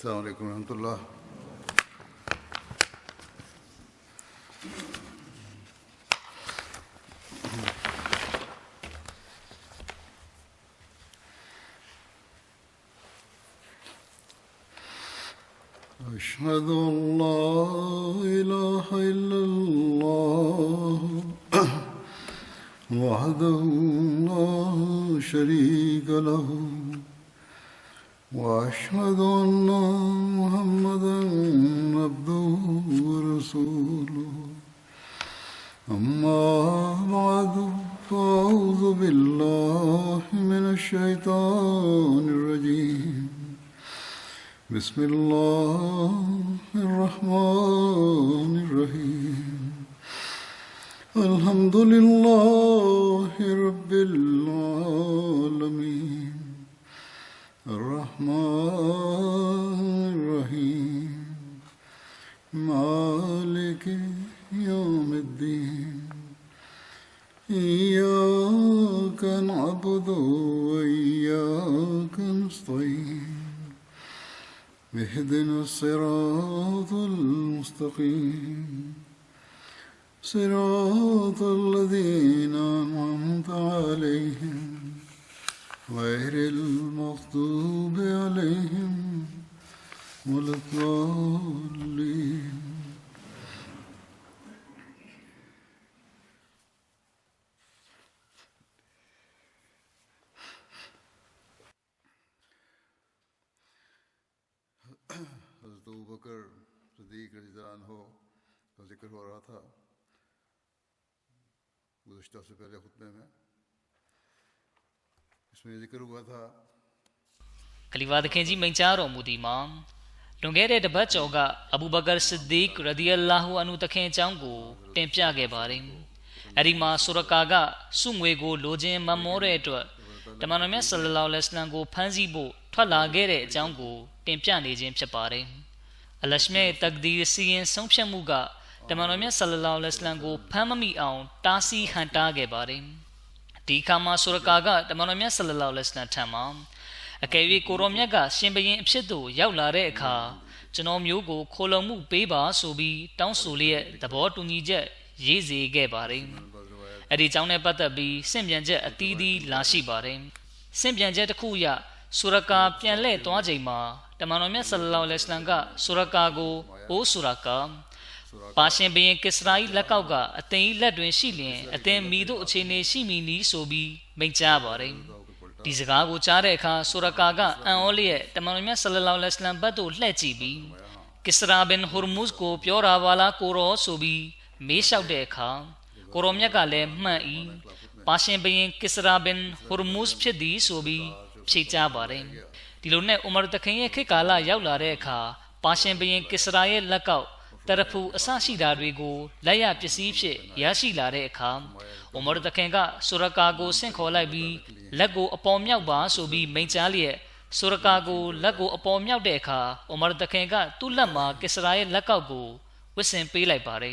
السلام عليكم ورحمة الله. أشهد أن لا إله إلا الله وحده لا شريك له وأشهد أن محمدا عبده ورسوله أما بعد فأعوذ بالله من الشيطان الرجيم بسم الله الرحمن الرحيم الحمد لله رب العالمين الرحمن الرحيم مالك يوم الدين إياك نعبد وإياك نستعين اهدنا الصراط المستقيم صراط الذين أنعمت عليهم غير المغضوب عليهم ولا الضالين. हज़रत अबू बकर सिद्दीक़ रज़ियल्लाहु अन्हु का जिक्र हो रहा था गुज़श्ता से पहले खुतबे में. इसमें जिक्र हुआ था खलीफा देखें जी मैं चारों मुदी माम डोंगेरे डबा चौगा अबू बकर सिद्दीक रदियल्लाहु अन्हु तखें चांगो टेंप्या के बारे अरिमा सुरकागा सुंगवे को लोजें ममोरे तो तमानों में सल्लल्लाहु अलैहि वसल्लम को फंसी बो ठला गेरे चांगो टेंप्या ने जें छपारे अलशमे तकदीर सीएं संक्षमुगा तमानों में सल्लल्लाहु अलैहि वसल्लम को फममी आऊं तासी हंटा के बारे टीकामा सुरकागा तमानों में सल्लल्लाहु अलैहि वसल्लम ठमा अकेवी कोरोमियागा शिंबयें अप्सिदो याउलारे अखा चनो म्यों को खोलमु पेबा सोबी टाउं सोलिये दबो टुंगीजे ये जेगे बारे अरी चाउने पतबी सिम्यंजे अतीदी लाशी बारे सिम्यंजे तखुया सुरका प्याले तोआजेमा तमानों में सल्लल्लाहु अलैहि वसल्लम का सुरका को ओ सुरका पाशें बें किसराई लकाउगा अतें लड्वें शीलें अतें मीदो उछेने शीमीनी सोबी बेंचा बारे तीसगा को चारे खा सुरकागा अओलिए तमानों में सल्लल्लाहु अलैहि वसल्लम बदो लेची बी किसरा बिन हुरमुज को प्योरा वाला कोरो सोबी मेशाउडे खा कोरोमिया का ले मई पाशें बें किसरा बिन हुरमुज फिदी सोबी फिचा बारे तिलों ने उमर तखें के काला याउलारे खा पाशें बें किसराए लकाउ तरफु असाशी दारवे को लया पिसीब से याशी लारे खा उमर तखेगा सुरका को सिंखोला भी लगो अपौम्याउ बा सोबी मैचालिए सुरका को लगो अपौम्याउ देखा उमर तखेगा तुलमा किसराए लकाउ को विसें पेलाई पारे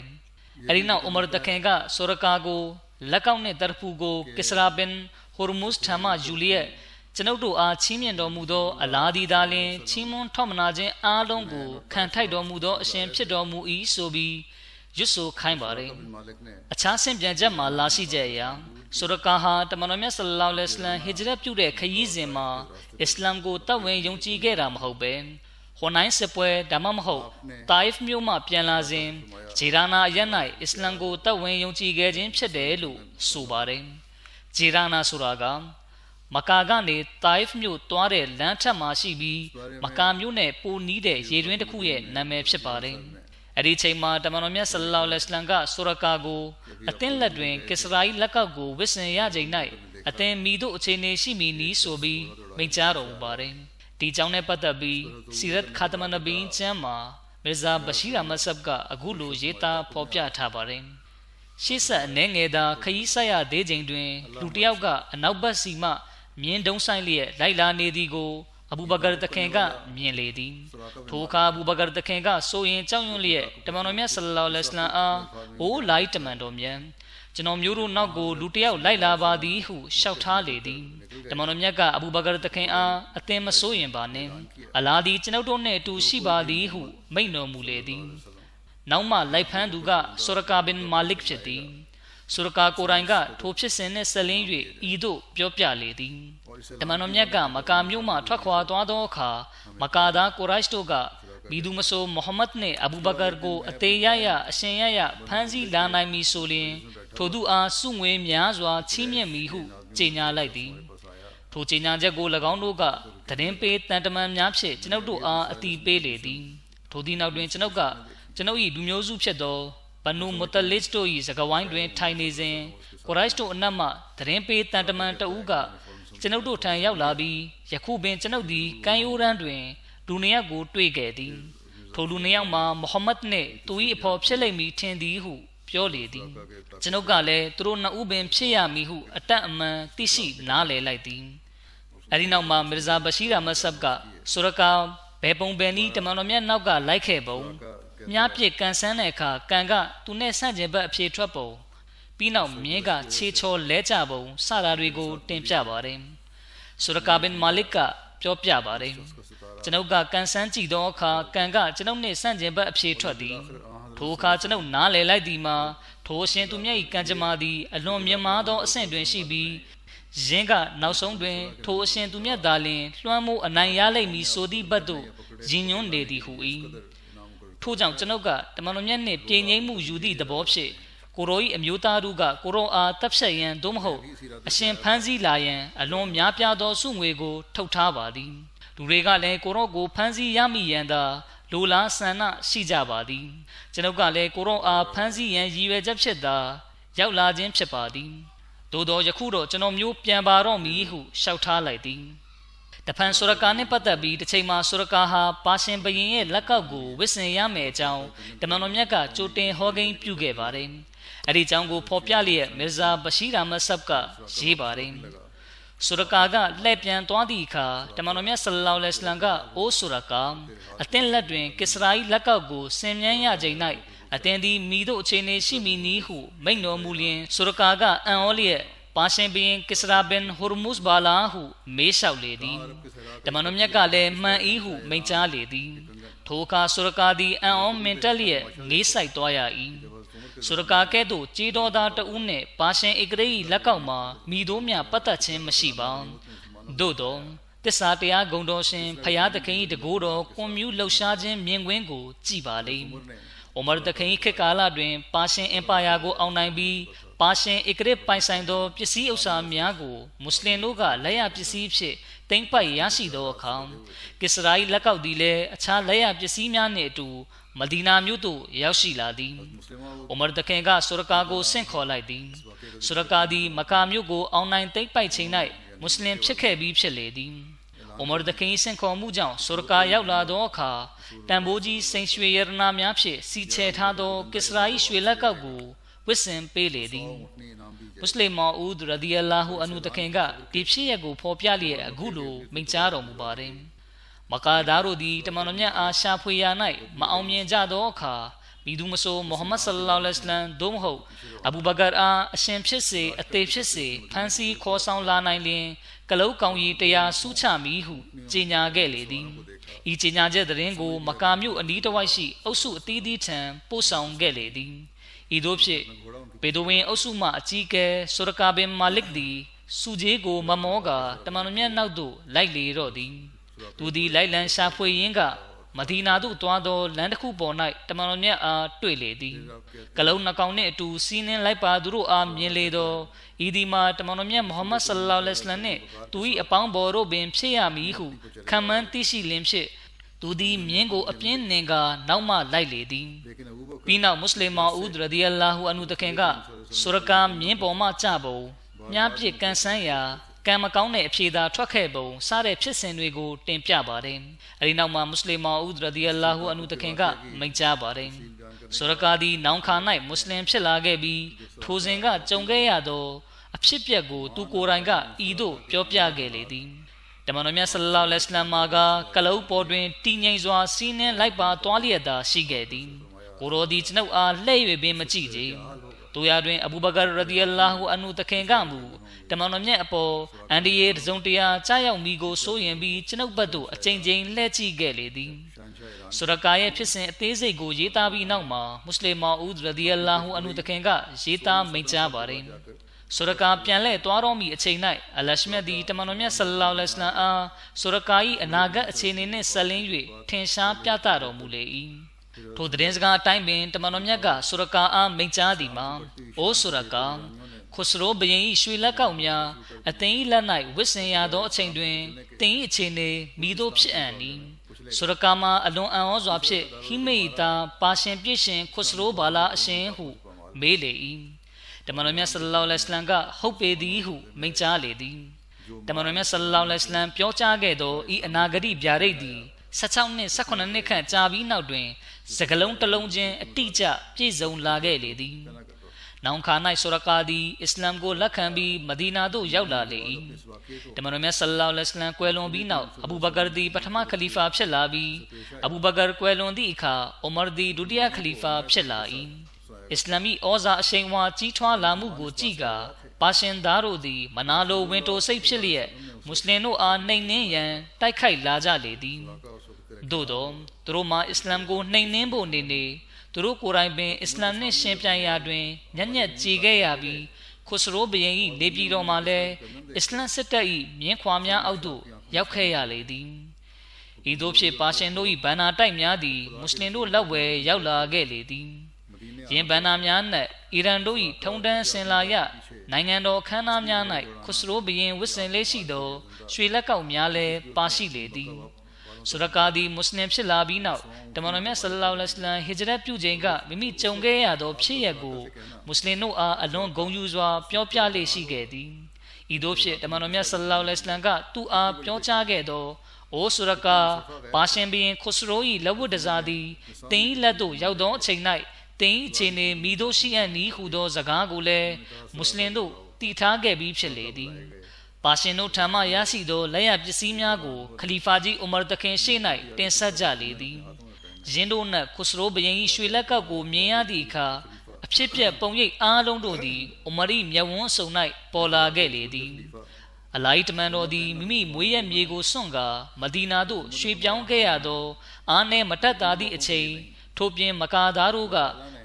अरिना उमर तखेगा सुरका को लकाउ ने तरफु को किसरा बिन हुरमुज ठमा जूलिए चनौटो आ छीमियन दो मुदो अलादी दाले छीमोन ठोमनाजे आलों को खंठाई दो मुदो अशें फिर दो मुई सोबी युसो खाई बारे अच्छा से जंजा मालाशी जया सुरकाहा तमानों में सल्लल्लाहु अलैहि वसल्लम हिजरत प्यूरे खयीज़े मा इस्लाम को तवे यौची के राम होबे होनाई से पुए दमम हो ताइफ म्यो मा प्यालाजे जिराना यनाई इस्लाम को तवे यौची के जिन फिदे लु सुबारे जिराना सुरागा मकागा ने ताइफ म्यो त्वारे लंठा माशी भी मका म्यो ने पो नीदे येरुएं तखुये नमे फिपारे अरी छैमा तमानों में सल्लल्लाहु अलैहि वसल्लम का सुरका को अतें लड्वें किसराई लका को विस्न या जैनाई अतें मीदो उछेने शिमीनी सोबी बेचारो बारे टीचाओं ने पतबी सीरत खातम नबी चमा मिर्जा बशीर अहमद सब का अगुलो येता पोप्या था बारे शेसा नेंगेदा खयीसाया दे जैंद्वें लुटियाउ का अनौबा सीमा म्यें डोंसाई लिए लाइला नेदी को अबू बकर तखेगा म्यें लेदी ठोका अबू बकर तखेगा सोयें चाउयों लिए तमानों में सल्लल्लाहु अलैहि वसल्लम आ ओ लाइट मंडो म्यें चनो म्यूरू नौ को लुटियाउ लाइला बादी हु शौठा लेदी တမန်တော်မြတ်ကအဘူဘကာတခင်အားအသင်မစိုးရင်ပါနှင့်အလာသည်ကျွန်ုပ်တို့နှင့်အတူရှိပါသည်ဟုမိန့်တော်မူလေသည်နောက်မှလိုက်ဖမ်းသူကဆူရကာဘင်မာလစ်ဖြစ်သည်ဆူရကာကိုရိုင်ကထိုဖြစ်စဉ်နှင့်ဆက်လင်း၍ဤသို့ပြောပြလေသည်တမန်တော်မြတ်ကမကာမြို့မှထွက်ခွာသွားသောအခါမကာသားကိုရိုက်တို့ကမီဒူမဆိုမုဟမ္မဒ်နှင့်အဘူဘကာကိုအသေးရအရှင်ရဖမ်းဆီးလာနိုင်မည်ဆိုလျှင်ထိုသူအားစုငွေများစွာချီးမြှင့်မည်ဟုကြေညာလိုက်သည်ထိုကြေညာချက်ကို၎င်းတို့ကသတင်းပေးတန်တမန်များဖြင့်ကျွန်ုပ်တို့အားအတိပေးလေသည်ထိုသည့်နောက်တွင်ကျွန်ုပ်၏လူမျိုးစုဖြစ်သောဘနူမုတလစ်တို့၏စကားဝိုင်းတွင်ထိုင်နေစဉ်ကိုရိုက်တို့အနက်မှသတင်းပေးတန်တမန်တဦးကကျွန်ုပ်တို့ထံရောက်လာပြီးယခုပင်ကျွန်ုပ်သည်ကမ်းရိုးတန်းတွင်လူနှစ်ယောက်ကိုတွေ့ခဲ့သည်ထိုလူနှစ်ယောက်မှာမုဟမ္မဒ်နှင့်သူ၏အဖော်ဖြစ်လိမ့်မည်ထင်သည်ဟုပြောလေသည်ကျွန်ုပ်ကလည်းသူတို့နှစ်ဦးပင်ဖြစ်ရမည်ဟုအတတ်အမှန်သိရှိနားလည်လိုက်သည်အဲဒီနောက်မှာမီရဇာဘရှိရာမဆပ်ကဆူရကာဘယ်ပုံဘယ်နည်းတမန်တော်မြတ်နောက်ကလိုက်ခဲ့ပုံမြားပြစ်ကန်ဆန်းတဲ့အခါကန်ကသူနဲ့ဆန့်ကျင်ဘက်အဖြေထွက်ပုံပြီးနောက်မြင်းကခြေချော်လဲကျပုံစတာတွေကိုတင်ပြပါတယ်ဆူရကာဘင်မာလစ်ကပြောပြပါတယ်ကျွန်ုပ်ကကန်ဆန်းကြည့်သောအခါကန်ကကျွန်ုပ်နှင့်ဆန့်ကျင်ဘက်အဖြေထွက်သည်ထိုအခါကျွန်ုပ်နားလည်လိုက်သည်မှာထိုအရှင်သူမြတ်၏ကံကြမ္မာသည်အလွန်မြတ်မားသောအဆင့်တွင်ရှိပြီးယင်းကနောက်ဆုံးတွင်ထိုအရှင်သူမြတ်သာလျှင်လွှမ်းမိုးအနိုင်ရလိမ့်မည်ဆိုသည့်ဘက်သို့ရည်ညွှန်းနေသည်ဟု၏ထို့ကြောင့်ကျွန်ုပ်ကတမန်တော်မြတ်နှင့်ပြည်ငြိမ်းမှုယူသည့်သဘောဖြင့်ကိုရို၏အမျိုးသားတို့ကကိုရိုအားတပ်ဖြတ်ရန်သို့မဟုတ်အရှင်ဖမ်းဆီးလာရန်အလွန်များပြားသောစုငွေကိုထုတ်ထားပါသည်လူတွေကလည်းကိုရိုကိုဖမ်းဆီးရမိရန်သာလိုလားဆန္ဒရှိကြပါသည်ကျွန်ုပ်ကလည်းကိုရိုအားဖမ်းဆီးရန်ရည်ရွယ်ချက်ဖြစ်သာရောက်လာခြင်းဖြစ်ပါသည်သို့သောယခုတော့ကျွန်တော်မျိုးပြန်ပါတော့မည်ဟုလျှောက်ထားလိုက်သည်တဖန်ဆူရကာနှင့်ပတ်သက်ပြီးတစ်ချိန်မှာဆူရကာဟာပါရှင်ဘုရင်ရဲ့လက်ကောက်ကိုဝစ်ဆင်ရမယ်အကြောင်းတမန်တော်မြတ်ကကြိုတင်ဟောကိန်းပြုခဲ့ပါတယ်အဲ့ဒီအကြောင်းကိုဖော်ပြလျက်မီရဇာဘရှိရာမဆပ်ကရေးပါတယ်ဆူရကာကလှည့်ပြန်သွားသည့်အခါတမန်တော်မြတ်ဆလ္လာလဟ်အလိုင်းဝါဆလမ်ကအိုဆူရကာအသင်လက်တွင်ကစ္စရာ၏လက်ကောက်ကိုဆင်မြန်းရချိန်၌အသင်သည်မိတို့အခြေအနေရှိမည်နည်းဟုမိန့်တော်မူလျင်ဆူရကာကအံ့ဩလျက်ပါရှင်ဘုရင်ကစ္စရာဘင်ဟူရမုစ်ဘာလာဟုမေးလျှောက်လေသည်တမန်တော်မြတ်ကလည်းမှန်၏ဟုမိန့်ကြားလေသည်ထိုအခါဆူရကာသည်အံ့ဩမင်တက်လျက်ငေးဆိုင်သွားရ၏ဆူရကာကဲ့သို့ကြေးတော်သားတဦးနှင့်ပါရှင်ဧကရေ၏လက်ကောက်မှာမိတို့မြပတ်သက်ခြင်းမရှိပါသို့သောတစ္ဆာတရားဂုဏ်တော်ရှင်ဖျားသခင်၏တကိုးတော်ကွန်မြူလှုပ်ရှားခြင်းမြင်ကွင်းကိုကြည်ပါလိမ့်အိုမာသခင်၏ခေတ်ကာလတွင်ပါရှင်အင်ပါယာကိုအောင်နိုင်ပြီးပါရှင်ဧကရေပိုင်ဆိုင်သောပစ္စည်းဥစ္စာများကိုမွတ်စလင်တို့ကလက်ရပစ္စည်းဖြင့်သိမ်းပိုက်ရရှိသောအခါကစ္စရာ၏လက်ကောက်သည်လည်းအခြားလက်ရပစ္စည်းများနှင့်အတူမဒီနာမြို့သို့ရောက်ရှိလာသည်အိုမာသခင်ကဆူရကာကိုဆင့်ခေါ်လိုက်သည်ဆူရကာသည်မကာမြို့ကိုအောင်နိုင်သိမ်းပိုက်ချိန်၌မွတ်စလင်ဖြစ်ခဲ့ပြီးဖြစ်လေသည်အိုမာသခင်ဆင့်ခေါ်မှုကြောင့်ဆူရကာရောက်လာသောအခါတန်ဖိုးကြီးစိန်ရွှေရတနာများဖြင့်စီချဲထားသောကစ္စရာ၏ရွှေလက်ကောက်ကိုဝစ်ဆင်ပေးလေသည်မွတ်စလင်မော်ဦးဒ်ရဒီအလာဟူအန်ဟူတခင်ကဒီဖြစ်ရပ်ကိုဖော်ပြလျက်အခုလိုမိန့်ကြားတော်မူပါတယ်မကာသားတို့သည်တမန်တော်မြတ်အားရှာဖွေရာ၌မအောင်မြင်ကြသောအခါမိသူမဆိုမုဟမ္မဒ်ဆလ္လာလဟ်အလိုင်းဝါဆလမ်သို့မဟုတ်အဘူဘကာအားအရှင်ဖြစ်စေအသေးဖြစ်စေဖန်ဆီးခေါ်ဆောင်လာနိုင်လျင်ကလုတ်ကောင်းကြီးတရားဆူချမည်ဟုကြေညာခဲ့လေသည်ဤကြေညာချက်သတင်းကိုမကာမြို့အနီးတစ်ဝိုက်ရှိအုပ်စုအသီးသီးထံပို့ဆောင်ခဲ့လေသည်ဤသို့ဖြင့်ဘေဒိုဝင်အုပ်စုမှအကြီးအကဲဆူရကာဘင်မာလစ်သည်စုကြီးကိုမမောကတမန်တော်မြတ်နောက်သို့လိုက်လေတော့သည်သူသည်လိုက်လံရှာဖွေရင်းကမဒီနာသို့တွားသောလမ်းတစ်ခုပေါ်၌တမန်တော်မြတ်အားတွေ့လေသည်ကလုံးနှကောင်နှင့်အတူစီးနှင်းလိုက်ပါသူတို့အားမြင်လေသောဤဒီမှာတမန်တော်မြတ်မုဟမ္မဒ်ဆလ္လာလဟ်အလိုင်းဝါဆလမ်နှင့်သူ၏အပေါင်းဘော်တို့ပင်ဖြစ်ရမည်ဟုခံမှန်းသိရှိလျင်ဖြင့်သူသည်မြင်းကိုအပြင်းနှင်ကာနောက်မှလိုက်လေသည်ပြီးနောက်မွတ်စလင်မော်ဦးဒ်ရဒီအလာဟူအန်ဟူတခင်ကဆူရကာမြင်းပေါ်မှကျပုံမြားပြစ်ကန်ဆန်းရာကံမကောင်းတဲ့အဖြေသာထွက်ခဲ့ပုံစတဲ့ဖြစ်စဉ်တွေကိုတင်ပြပါတယ်အဲဒီနောက်မှာမွတ်စလင်မော်ဦးဒ်ရဒီအလာဟူအန်ဟူတခင်ကမိန့်ကြားပါတယ်ဆူရကာသည်နောင်ခါ၌မွတ်စလင်ဖြစ်လာခဲ့ပြီးထိုစဉ်ကကြုံခဲ့ရသောအဖြစ်ပြက်ကိုသူကိုယ်တိုင်ကဤသို့ပြောပြခဲ့လေသည်တမန်တော်မြတ်ဆလ္လာလဟ်အလိုင်းဝါဆလမ်ကကလုတ်ပေါ်တွင်တည်ငြိမ်စွာစီးနှင်းလိုက်ပါသွားလျက်သာရှိခဲ့သည်ကိုရောသည်ကျွန်ုပ်အားလှည့်၍ပင်မကြည့်ကြ တူရတွင်အဘူဘကာရဒီအလာဟူအန်နူတခင်ကမူတမန်တော်မြတ်အပေါ်အန်ဒီယေတစုံတရာကြားရောက်မိကိုစိုးရင်ပြီးကျွန်ုပ်ဘက်သို့အကြိမ်ကြိမ်လှည့်ကြည့်ခဲ့လေသည်ဆူရကာရဲ့ဖြစ်စဉ်အသေးစိတ်ကိုရေးသားပြီးနောက်မှာမွတ်စလင်မောင်ဦးရဒီအလာဟူအန်နူတခင်ကရေးသားမိန့်ကြားပါတယ်ဆူရကာပြန်လဲသွားတော်မူအချိန်၌အလရှမြတ်သည်တမန်တော်မြတ်ဆလ္လာလဟ်အလိုင်းဝါဆလမ်အားဆူရကာ၏အနာဂတ်အခြေအနေနှင့်ဆက်လင်း၍ထင်ရှားပြသတော်မူလေ၏ထိုသတင်းစကားအတိုင်းပင်တမန်တော်မြတ်ကဆူရကာအားမိန့်ကြားသည်မှာအိုဆူရကာခွစရိုဘယင်၏ရွှေလက်ကောက်များအသင်၏လက်၌ဝစ်စင်ရသောအချိန်တွင်သင်၏အခြေအနေမိတို့ဖြစ်အံ့နီဆူရကာမှာအလွန်အံ့ဩစွာဖြင့်ဟိမေတာပါရှင်ပြည့်ရှင်ခွစရိုဘာလာအရှင်ဟုမေးလေ၏တမန်တော်မြတ်ဆလ္လာလဟ်အလိုင်းဝါဆလမ်ကဟုတ်ပေသည်ဟုမိန့်ကြားလေသည်တမန်တော်မြတ်ဆလ္လာလဟ်အလိုင်းဝါဆလမ်ပြောကြားခဲ့သောဤအနာဂတိဗျာဒိတ်သည်16နှစ်18နှစ်ခန့်ကြာပြီးနောက်တွင်စကလုံးတစ်လုံးချင်းအတိအကျပြည့်စုံလာခဲ့လေသည်နောင်ခါ၌ဆူရကာသည်အစ္စလာမ်ကိုလက်ခံပြီးမဒီနာသို့ရောက်လာလေ၏တမန်တော်မြတ်ဆလ္လာလဟ်အလိုင်းဝါဆလမ်ကွယ်လွန်ပြီးနောက်အဘူဘကာသည်ပထမခလီဖာဖြစ်လာပြီးအဘူဘကာကွယ်လွန်သည့်အခါအိုမာသည်ဒုတိယခလီဖာဖြစ်လာ၏အစ္စလာမီဩဇာအရှိန်အဝါကြီးထွားလာမှုကိုကြည့်ကာပါရှင်သားတို့သည်မနာလိုဝင်တိုစိတ်ဖြစ်လျက်မွတ်စလင်တို့အားနှိမ်နင်းရန်တိုက်ခိုက်လာကြလေသည်သို့သောသူတို့မှာအစ္စလာမ်ကိုနှိမ်နင်းဖို့နေသူတို့ကိုယ်တိုင်ပင်အစ္စလာမ်နှင့်ရှင်ပြိုင်ရာတွင်ညံ့ညက်ကြေခဲ့ရပြီးခွစရိုဘယင်၏နေပြည်တော်မှာလည်းအစ္စလာမ်စစ်တပ်၏မြင်းခွာများအောက်သို့ရောက်ခဲ့ရလေသည်ဤသို့ဖြစ်ပါရှင်တို့၏ဘန္နာတိုက်များသည်မွတ်စလင်တို့လက်ဝဲရောက်လာခဲ့လေသည်ယင်းဘန္နာများ၌အီရန်တို့၏ထုံတန်းစင်လာရနိုင်ငံတော်ခမ်းနားများ၌ခွစရိုဘယင်ဝစ်စင်လေးရှိသောရွှေလက်ကောက်များလည်းပါရှိလေသည်ဆူရကာသည်မွတ်စလင်ဖြစ်လာပြီးနောက်တမန်တော်မြတ်ဆလ္လာလဟ်အလိုင်းဝါဆလမ်ဟစ်ဂျရတ်ပြုချိန်ကမိမိကြုံခဲ့ရသောဖြစ်ရပ်ကိုမွတ်စလင်တို့အားအလွန်ဂုဏ်ယူစွာပြောပြလေရှိခဲ့သည်ဤသို့ဖြင့်တမန်တော်မြတ်ဆလ္လာလဟ်အလိုင်းဝါဆလမ်ကသူ့အားပြောကြားခဲ့သောအိုဆူရကာပါရှင်ဘီရင်ခွစရို၏လက်ဝတ်တစားသည်သင်၏လက်သို့ရောက်သောအချိန်၌သင်၏အခြေအနေမိတို့ရှိအပ်နီးဟုသောစကားကိုလည်းမွတ်စလင်တို့တည်ထားခဲ့ပြီးဖြစ်လေသည်ပါရှင်တို့ထံမှရရှိသောလက်ရပစ္စည်းများကိုခလီဖာကြီးအိုမာတခင်ရှေ့၌တင်ဆက်ကြလေသည်ယင်းတို့နှင့်ခွစရိုဘယင်၏ရွှေလက်ကောက်ကိုမြင်ရသည့်အခါအဖြစ်ပြက်ပုံရိပ်အားလုံးတို့သည်အိုမာရီမျက်ဝန်းစုံ၌ပေါ်လာခဲ့လေသည်အလိုက်တမန်တော်သည်မိမိမွေးရမြေကိုစွန့်ကာမဒီနာသို့ရွှေ့ပြောင်းခဲ့ရသောအားနည်းမတက်တာသည့်အချိန်ထို့ပြင်မကာသားတို့က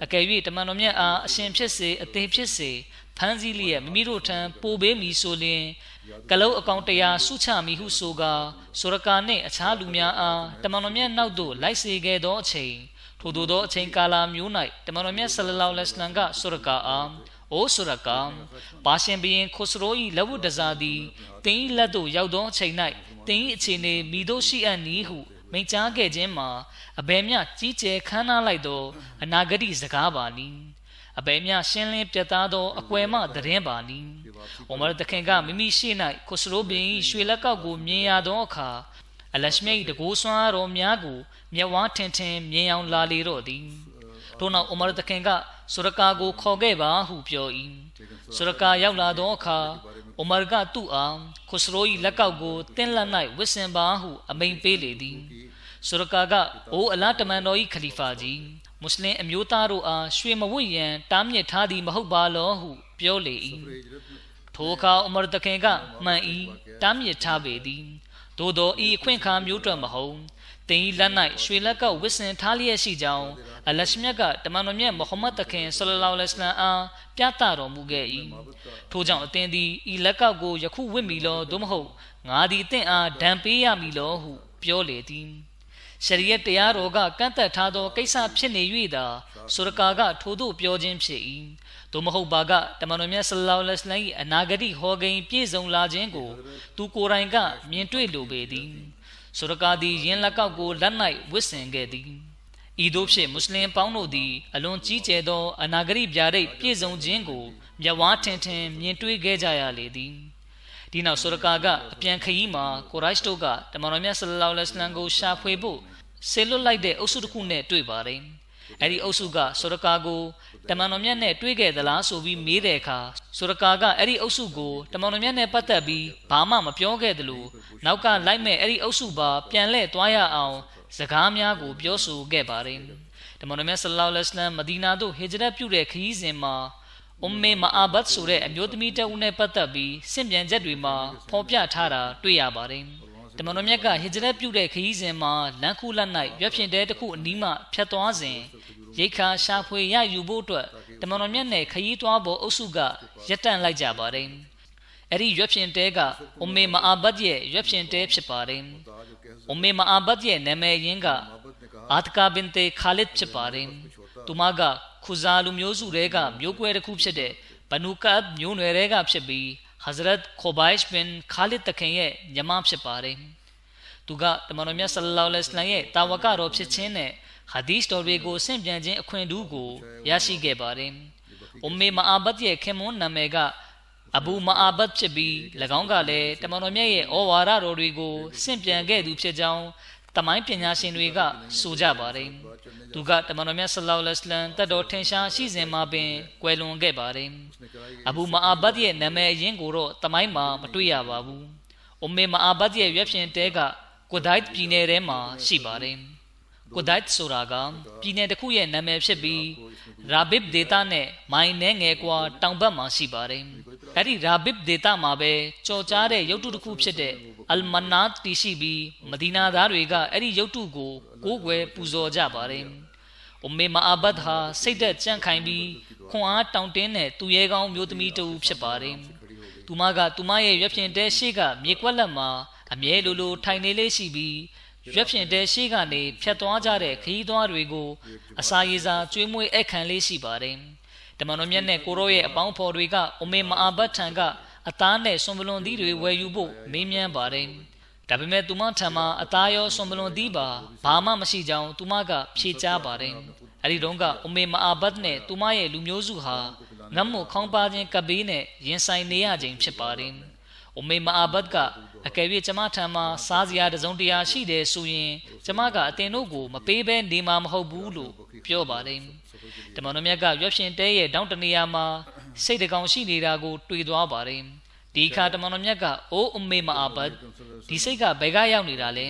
အကယ်၍တမန်တော်မြတ်အားအရှင်ဖြစ်စေအသေးဖြစ်စေဖမ်းဆီးလျက်မိမိတို့ထံပို့ပေးမည်ဆိုလျှင်ကလုတ်အကောင်တရားဆုချမည်ဟုဆိုကာဆူရကာနှင့်အခြားလူများအားတမန်တော်မြတ်နောက်သို့လိုက်စေခဲ့သောအချိန်ထို့သောအချိန်ကာလမျိုး၌တမန်တော်မြတ်ဆလ္လာလဟ်အလိုင်းဝါဆလမ်ကဆူရကာအားအိုဆူရကာပါရှင်ဘီရင်ခွစရို၏လက်ဝတ်တစားသည်တင်း၏လက်သို့ရောက်သောအချိန်၌တင်း၏အခြေအနေမိတို့ရှိအပ်နီးဟုမိန့်ကြားခဲ့ခြင်းမှာအဘယ်မျှကြီးကျယ်ခမ်းနားလိုက်သောအနာဂတိစကားပါနည်းအဘယ်မျှရှင်းလင်းပြတ်သားသောအကွယ်မှသတင်းပါနည်းအိုမာတခင်ကမိမိရှိ၌ခွစရိုဘင်၏ရွှေလက်ကောက်ကိုမြင်ရသောအခါအလရှမြတ်၏တကိုးဆွမ်းတော်များကိုမျက်ဝါးထင်ထင်မြင်အောင်လာလေတော့သည်ထို့နောက်အိုမာတခင်ကဆူရကာကိုခေါ်ခဲ့ပါဟုပြော၏ဆူရကာရောက်လာသောအခါအိုမာကသူ့အားခွစရို၏လက်ကောက်ကိုတင်းလက်၌ဝစ်စင်ပါဟုအမိန့်ပေးလေသည်ဆူရကာကအိုအလာတမန်တော်၏ခလီဖာကြီးမွတ်စလင်အမျိုးသားတို့အားရွှေမဝတ်ရန်တားမြစ်ထားသည်မဟုတ်ပါလောဟုပြောလေ၏ထိုအခါအိုမာတခင်ကမှန်၏တားမြစ်ထားပေသည်သို့သောဤအခွင့်အခါမျိုးတွက်မဟုတ်တင်ဤလက်၌ရွှေလက်ကောက်ဝစ်စင်ထားလျက်ရှိကြောင်းအလရှမြတ်ကတမန်တော်မြတ်မုဟမ္မဒ်တခင်ဆလ္လာလဟ်အလိုင်းဝါဆလမ်အားပြသတော်မူခဲ့၏ထို့ကြောင့်အသင်သည်ဤလက်ကောက်ကိုယခုဝတ်မီလောသို့မဟုတ်ငါသည်အသင်အားဒဏ်ပေးရမည်လောဟုပြောလေသည်ရှရီယတ်တရားတော်ကကန့်သက်ထားသောကိစ္စဖြစ်နေ၍သာဆူရကာကထိုသို့ပြောခြင်းဖြစ်၏သို့မဟုတ်ပါကတမန်တော်မြတ်ဆလ္လာလဟ်အလိုင်းဝါဆလမ်၏အနာဂတိဟောကိန်းပြည့်စုံလာခြင်းကိုသူကိုယ်တိုင်ကမြင်တွေ့လိုပေသည်ဆူရကာသည်ယင်းလက်ကောက်ကိုလက်၌ဝစ်ဆင်ခဲ့သည်ဤသို့ဖြင့်မွတ်စလင်ပေါင်းတို့သည်အလွန်ကြီးကျယ်သောအနာဂတိဗျာဒိတ်ပြည့်စုံခြင်းကိုမျက်ဝါးထင်ထင်မြင်တွေ့ခဲ့ကြရလေသည်ဒီနောက်ဆူရကာကအပြန်ခရီးမှာကိုရိုက်တို့ကတမန်တော်မြတ်ဆလ္လာလဟ်အလိုင်းဝါဆလမ်ကိုရှာဖွေဖို့ဆေလွတ်လိုက်တဲ့အုပ်စုတစ်ခုနဲ့တွေ့ပါတယ်အဲ့ဒီအုပ်စုကဆူရကာကိုတမန်တော်မြတ်နဲ့တွေ့ခဲ့သလားဆိုပြီးမေးတဲ့အခါဆူရကာကအဲ့ဒီအုပ်စုကိုတမန်တော်မြတ်နဲ့ပတ်သက်ပြီးဘာမှမပြောခဲ့သလိုနောက်ကလိုက်မဲ့အဲ့ဒီအုပ်စုပါပြန်လှည့်သွားရအောင်စကားများကိုပြောဆိုခဲ့ပါတယ်တမန်တော်မြတ်ဆလ္လာလဟ်အလိုင်းဝါဆလမ်မဒီနာသို့ဟစ်ဂျရတ်ပြုတဲ့ခရီးစဉ်မှာ Umme Ma'abad ဆိုတဲ့အမျိုးသမီးတဦးနဲ့ပတ်သက်ပြီးစင့်ပြန်ချက်တွေမှာဖော်ပြထားတာတွေ့ရပါတယ်။တမန်တော်မြတ်ကဟစ်ဂျရတ်ပြုတဲ့ခရီးစဉ်မှာလမ်းခုလက်၌ရွက်ဖျင်တဲတစ်ခုအနီးမှဖြတ်သွားစဉ်ရိတ်ခါရှာဖွေရယူဖို့အတွက်တမန်တော်မြတ်နဲ့ခရီးသွားဖို့အုပ်စုကရပ်တန့်လိုက်ကြပါတယ်။အဲ့ဒီရွက်ဖျင်တဲက Umme Ma'abad ရဲ့ရွက်ဖျင်တဲဖြစ်ပါတယ်။ Umme Ma'abad ရဲ့နာမည်ရင်းက Atka binte Khalid ဖြစ်ပါတယ်။သူမကခူဇာလူမျိုးစုတွေကမျိုးကွဲတစ်ခုဖြစ်တဲ့ဘနူကတ်မျိုးနွယ်တွေကဖြစ်ပြီး Hazrat Khobaysh bin Khalid တခင်ရဲ့ညီမဖြစ်ပါတယ်။သူကတမန်တော်မြတ်ဆလ္လာလဟ်အလိုင်းဝါဆလမ်ရဲ့တာဝကတော်ဖြစ်ခြင်းနဲ့ဟာဒီသ်တော်တွေကိုဆင့်ပြန်ခြင်းအခွင့်အရေးကိုရရှိခဲ့ပါတယ်။ Umme Ma'abad ရဲ့ခင်မွန်းနာမည်က Abu Ma'abad ဖြစ်ပြီး၎င်းကလည်းတမန်တော်မြတ်ရဲ့ဩဝါဒတော်တွေကိုဆင့်ပြန်ခဲ့သူဖြစ်ကြောင်းတမိုင်းပညာရှင်တွေကဆိုကြပါတယ်။သူကတမန်တော်မြတ်ဆလ္လာလဟ်အလိုင်းဝါဆလမ်တတ်တော်ထင်ရှားရှိစဉ်မှာပင်ကွယ်လွန်ခဲ့ပါတယ်။ Abu Ma'abad ရဲ့နာမည်အရင်းကိုတော့တမိုင်းမှာမတွေ့ရပါဘူး။ Umme Ma'abad ရဲ့ရွက်ဖျင်တဲကကွဒိုက်ပြည်နယ်ထဲမှာရှိပါတယ်။ကွဒိုက်ဆိုတာကပြည်နယ်တစ်ခုရဲ့နာမည်ဖြစ်ပြီးရာဘစ်ဒေတာနဲ့မိုင်းနဲ့ငယ်ကွာတောင်ဘက်မှာရှိပါတယ်။အဲ့ဒီရာဘစ်ဒေတာမှာပဲကြော်ကြားတဲ့ရုပ်တုတစ်ခုဖြစ်တဲ့အလ်မနာတ်တည်ရှိပြီးမဒီနာသားတွေကအဲ့ဒီရုပ်တုကိုကိုးကွယ်ပူဇော်ကြပါတယ်။ Umme Ma'abad ဟာစိတ်သက်ကြံ့ခိုင်ပြီးခွန်အားတောင့်တင်းတဲ့သူရဲကောင်းမျိုးသမီးတူဖြစ်ပါတယ်။သူမကသူမရဲ့ရွက်ဖျင်တဲရှိကမြေကွက်လက်မှာအမြဲလိုထိုင်နေလေးရှိပြီးရွက်ဖျင်တဲရှိကနေဖြတ်သွားကြတဲ့ခရီးသွားတွေကိုအစာရေစာကျွေးမွေးအခမ်းလေးရှိပါတယ်။တမန်တော်မြတ်နဲ့ကိုရောရဲ့အပေါင်းဖော်တွေက Umme Ma'abad ထံကအသားနဲ့စွန်ပလွန်သီးတွေဝယ်ယူဖို့မေးမြန်းပါတယ်။ဒါပေမဲ့သူမထံမှာအသားရောစွန်ပလွန်သီးပါဘာမှမရှိကြောင်းသူမကဖြေကြားပါတယ်။အဲဒီတုန်းက Umme Ma'abad နဲ့သူမရဲ့လူမျိုးစုဟာငတ်မှုခေါင်းပါခြင်းကပ်ဘေးနဲ့ရင်ဆိုင်နေရခြင်းဖြစ်ပါတယ်။ Umme Ma'abad ကအကယ်၍ကျမထံမှာစားစရာတစုံတရာရှိတယ်ဆိုရင်ကျမကအတင်တို့ကိုမပေးဘဲနေမှာမဟုတ်ဘူးလို့ပြောပါတယ်။တမန်တော်မြတ်ကရွက်ဖျင်တဲရဲ့တောင်းတနေရာမှာစိတ်တကောင်ရှိနေတာကိုတွေ့သွားပါတယ်။ဒီအခါတမန်တော်မြတ်ကအိုး Umme Ma'abad ဒီစိတ်ကဘယ်ကရောက်နေတာလဲ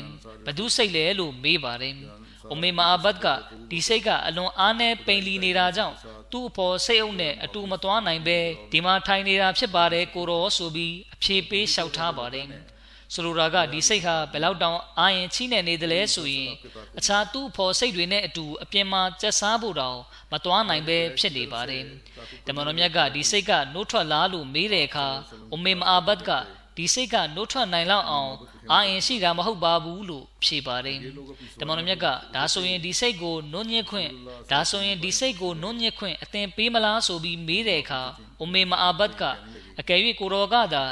ဘသူစိတ်လဲလို့မေးပါတယ်။ Umme Ma'abad ကဒီစိတ်ကအလွန်အားနဲ့ပိန်လီနေတာကြောင့်သူ့အဖော်စိတ်အုပ်နဲ့အတူမသွားနိုင်ပဲဒီမှာထိုင်နေတာဖြစ်ပါတယ်ကိုရောဆိုပြီးအဖြေပေးလျှောက်ထားပါတယ်။ဆိုလိုတာကဒီစိတ်ဟာဘယ်လောက်တောင်အာရင်ချိနေနေတယ်လဲဆိုရင်အခြားသူ့အဖော်စိတ်တွေနဲ့အတူအပြင်မှာကျက်စားဖို့တောင်မသွားနိုင်ပဲဖြစ်နေပါတယ်။တမန်တော်မြတ်ကဒီစိတ်ကနိုးထွက်လားလို့မေးတဲ့အခါ Umme Ma'abad ကဒီစိတ်ကနိုးထွက်နိုင်လောက်အောင်အာရင်ရှိတာမဟုတ်ပါဘူးလို့ဖြေပါတယ်။တမန်တော်မြတ်ကဒါဆိုရင်ဒီစိတ်ကိုနုံညစ်ခွင့်အသင်ပေးမလားဆိုပြီးမေးတဲ့အခါ Umme Ma'abad ကအကယ်၍ကိုရောကသာ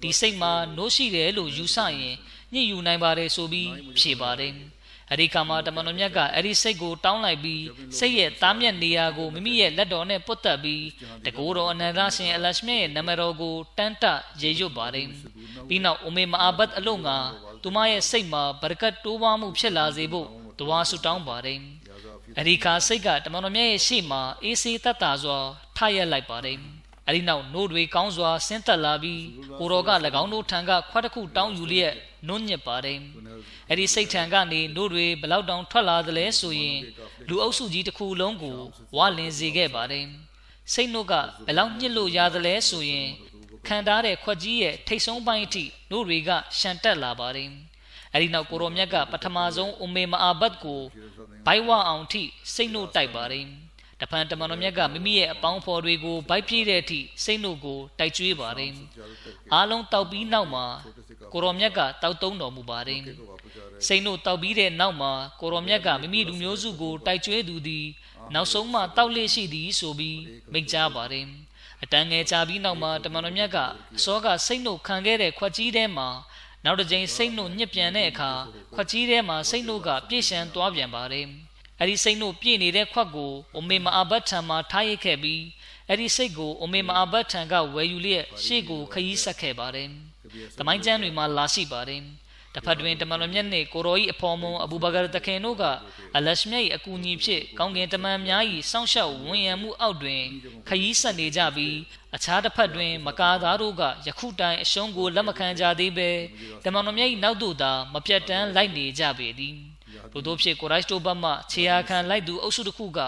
ဒီစိတ်မှာနိုးရှိတယ်လို့ယူဆရင်ညှစ်ယူနိုင်ပါတယ်ဆိုပြီးဖြေပါတယ်။အဲဒီခါမှာတမန်တော်မြတ်ကအဲဒီစိတ်ကိုတောင်းလိုက်ပြီးစိတ်ရဲ့သားမြတ်နေရာကိုမိမိရဲ့လက်တော်နဲ့ပုတ်တက်ပြီးတကူတော်အနန္တရှင်အလရှမြတ်ရဲ့နာမည်တော်ကိုတန်းတရေရွတ်ပါတယ်။ပြီးနောက် Umme Ma'abad အလို့ငါသူမရဲ့စိတ်မှာဘရကတ်တိုးပွားမှုဖြစ်လာစေဖို့ဒွါဆုတောင်းပါတယ်။အဲဒီခါစိတ်ကတမန်တော်မြတ်ရဲ့ရှေ့မှာအေးဆေးသက်သာစွာထရက်လိုက်ပါတယ်။အဲဒီနောက်နို့တွေကောင်းစွာဆင်းသက်လာပြီးကိုတော်က၎င်းတို့ထံကခွက်တစ်ခုတောင်းယူလျက်နုံညစ်ပါတယ်။အဲဒီစိတ်ထံကနေနို့တွေဘလောက်တောင်ထွက်လာသလဲဆိုရင်လူအုပ်စုကြီးတစ်ခုလုံးကိုဝါလင်စေခဲ့ပါတယ်။စိတ်နှုတ်ကဘလောက်ညစ်လို့ရသလဲဆိုရင်ခံထားတဲ့ခွက်ကြီးရဲ့ထိတ်ဆုံးပိုင်းအထိနို့တွေကရှန်တက်လာပါတယ်။အဲဒီနောက်ကိုတော်မြတ်ကပထမဆုံး Umme Ma'abad ကိုဘိုက်ဝအောင်ထိစိတ်နှုတ်တိုက်ပါတယ်။တဖန်တမန်တော်မြတ်ကမိမိရဲ့အပေါင်းဖော်တွေကိုဗိုက်ပြေးတဲ့အထိစိတ်နှုတ်ကိုတိုက်ကျွေးပါတယ်။အားလုံးတောက်ပြီးနောက်မှာကိုတော်မြတ်ကတောက်သုံးတော်မူပါတယ်။စိတ်နှုတ်တောက်ပြီးတဲ့နောက်မှာကိုတော်မြတ်ကမိမိလူမျိုးစုကိုတိုက်ကျွေးသူသည်နောက်ဆုံးမှတောက်လေရှိသည်ဆိုပြီးမိန့်ကြားပါတယ်။အတန်ငယ်ကြာပြီးနောက်မှာတမန်တော်မြတ်ကအစောကစိတ်နှုတ်ခံခဲ့တဲ့ခွက်ကြီးထဲမှာနောက်တစ်ကြိမ်စိတ်နှုတ်ညစ်ပြန်တဲ့အခါခွက်ကြီးထဲမှာစိတ်နှုတ်ကပြည့်ရှံသွားပြန်ပါတယ်။အဲဒီစိတ်နှုတ်ပြည့်နေတဲ့ခွက်ကို Umme Ma'abad ထံမှာထားရိတ်ခဲ့ပြီးအဲဒီစိတ်ကို Umme Ma'abad ထံကဝယ်ယူလျက်ရှေ့ကိုခရီးဆက်ခဲ့ပါတယ်။သမိုင်းကျမ်းတွေမှာလာရှိပါတယ်။တစ်ဖက်တွင်တမန်တော်မြတ်နှင့်ကိုရော၏အဖော်မွန်အဘူဘကာတခင်တို့ကအလရှမြတ်၏အကူအညီဖြင့်ကောင်းကင်တမန်များ၏စောင့်ရှောက်ဝန်ရံမှုအောက်တွင်ခရီးဆက်နေကြပြီးအခြားတစ်ဖက်တွင်မကာသားတို့ကယခုတိုင်အရှုံးကိုလက်မခံကြသေးပဲတမန်တော်မြတ်၏နောက်သို့သာမပြတ်တမ်းလိုက်နေကြပေသည်။ထို့သောဖြင့်ကိုရိုက်တို့ဘက်မှခြေရာခံလိုက်သူအုပ်စုတစ်ခုက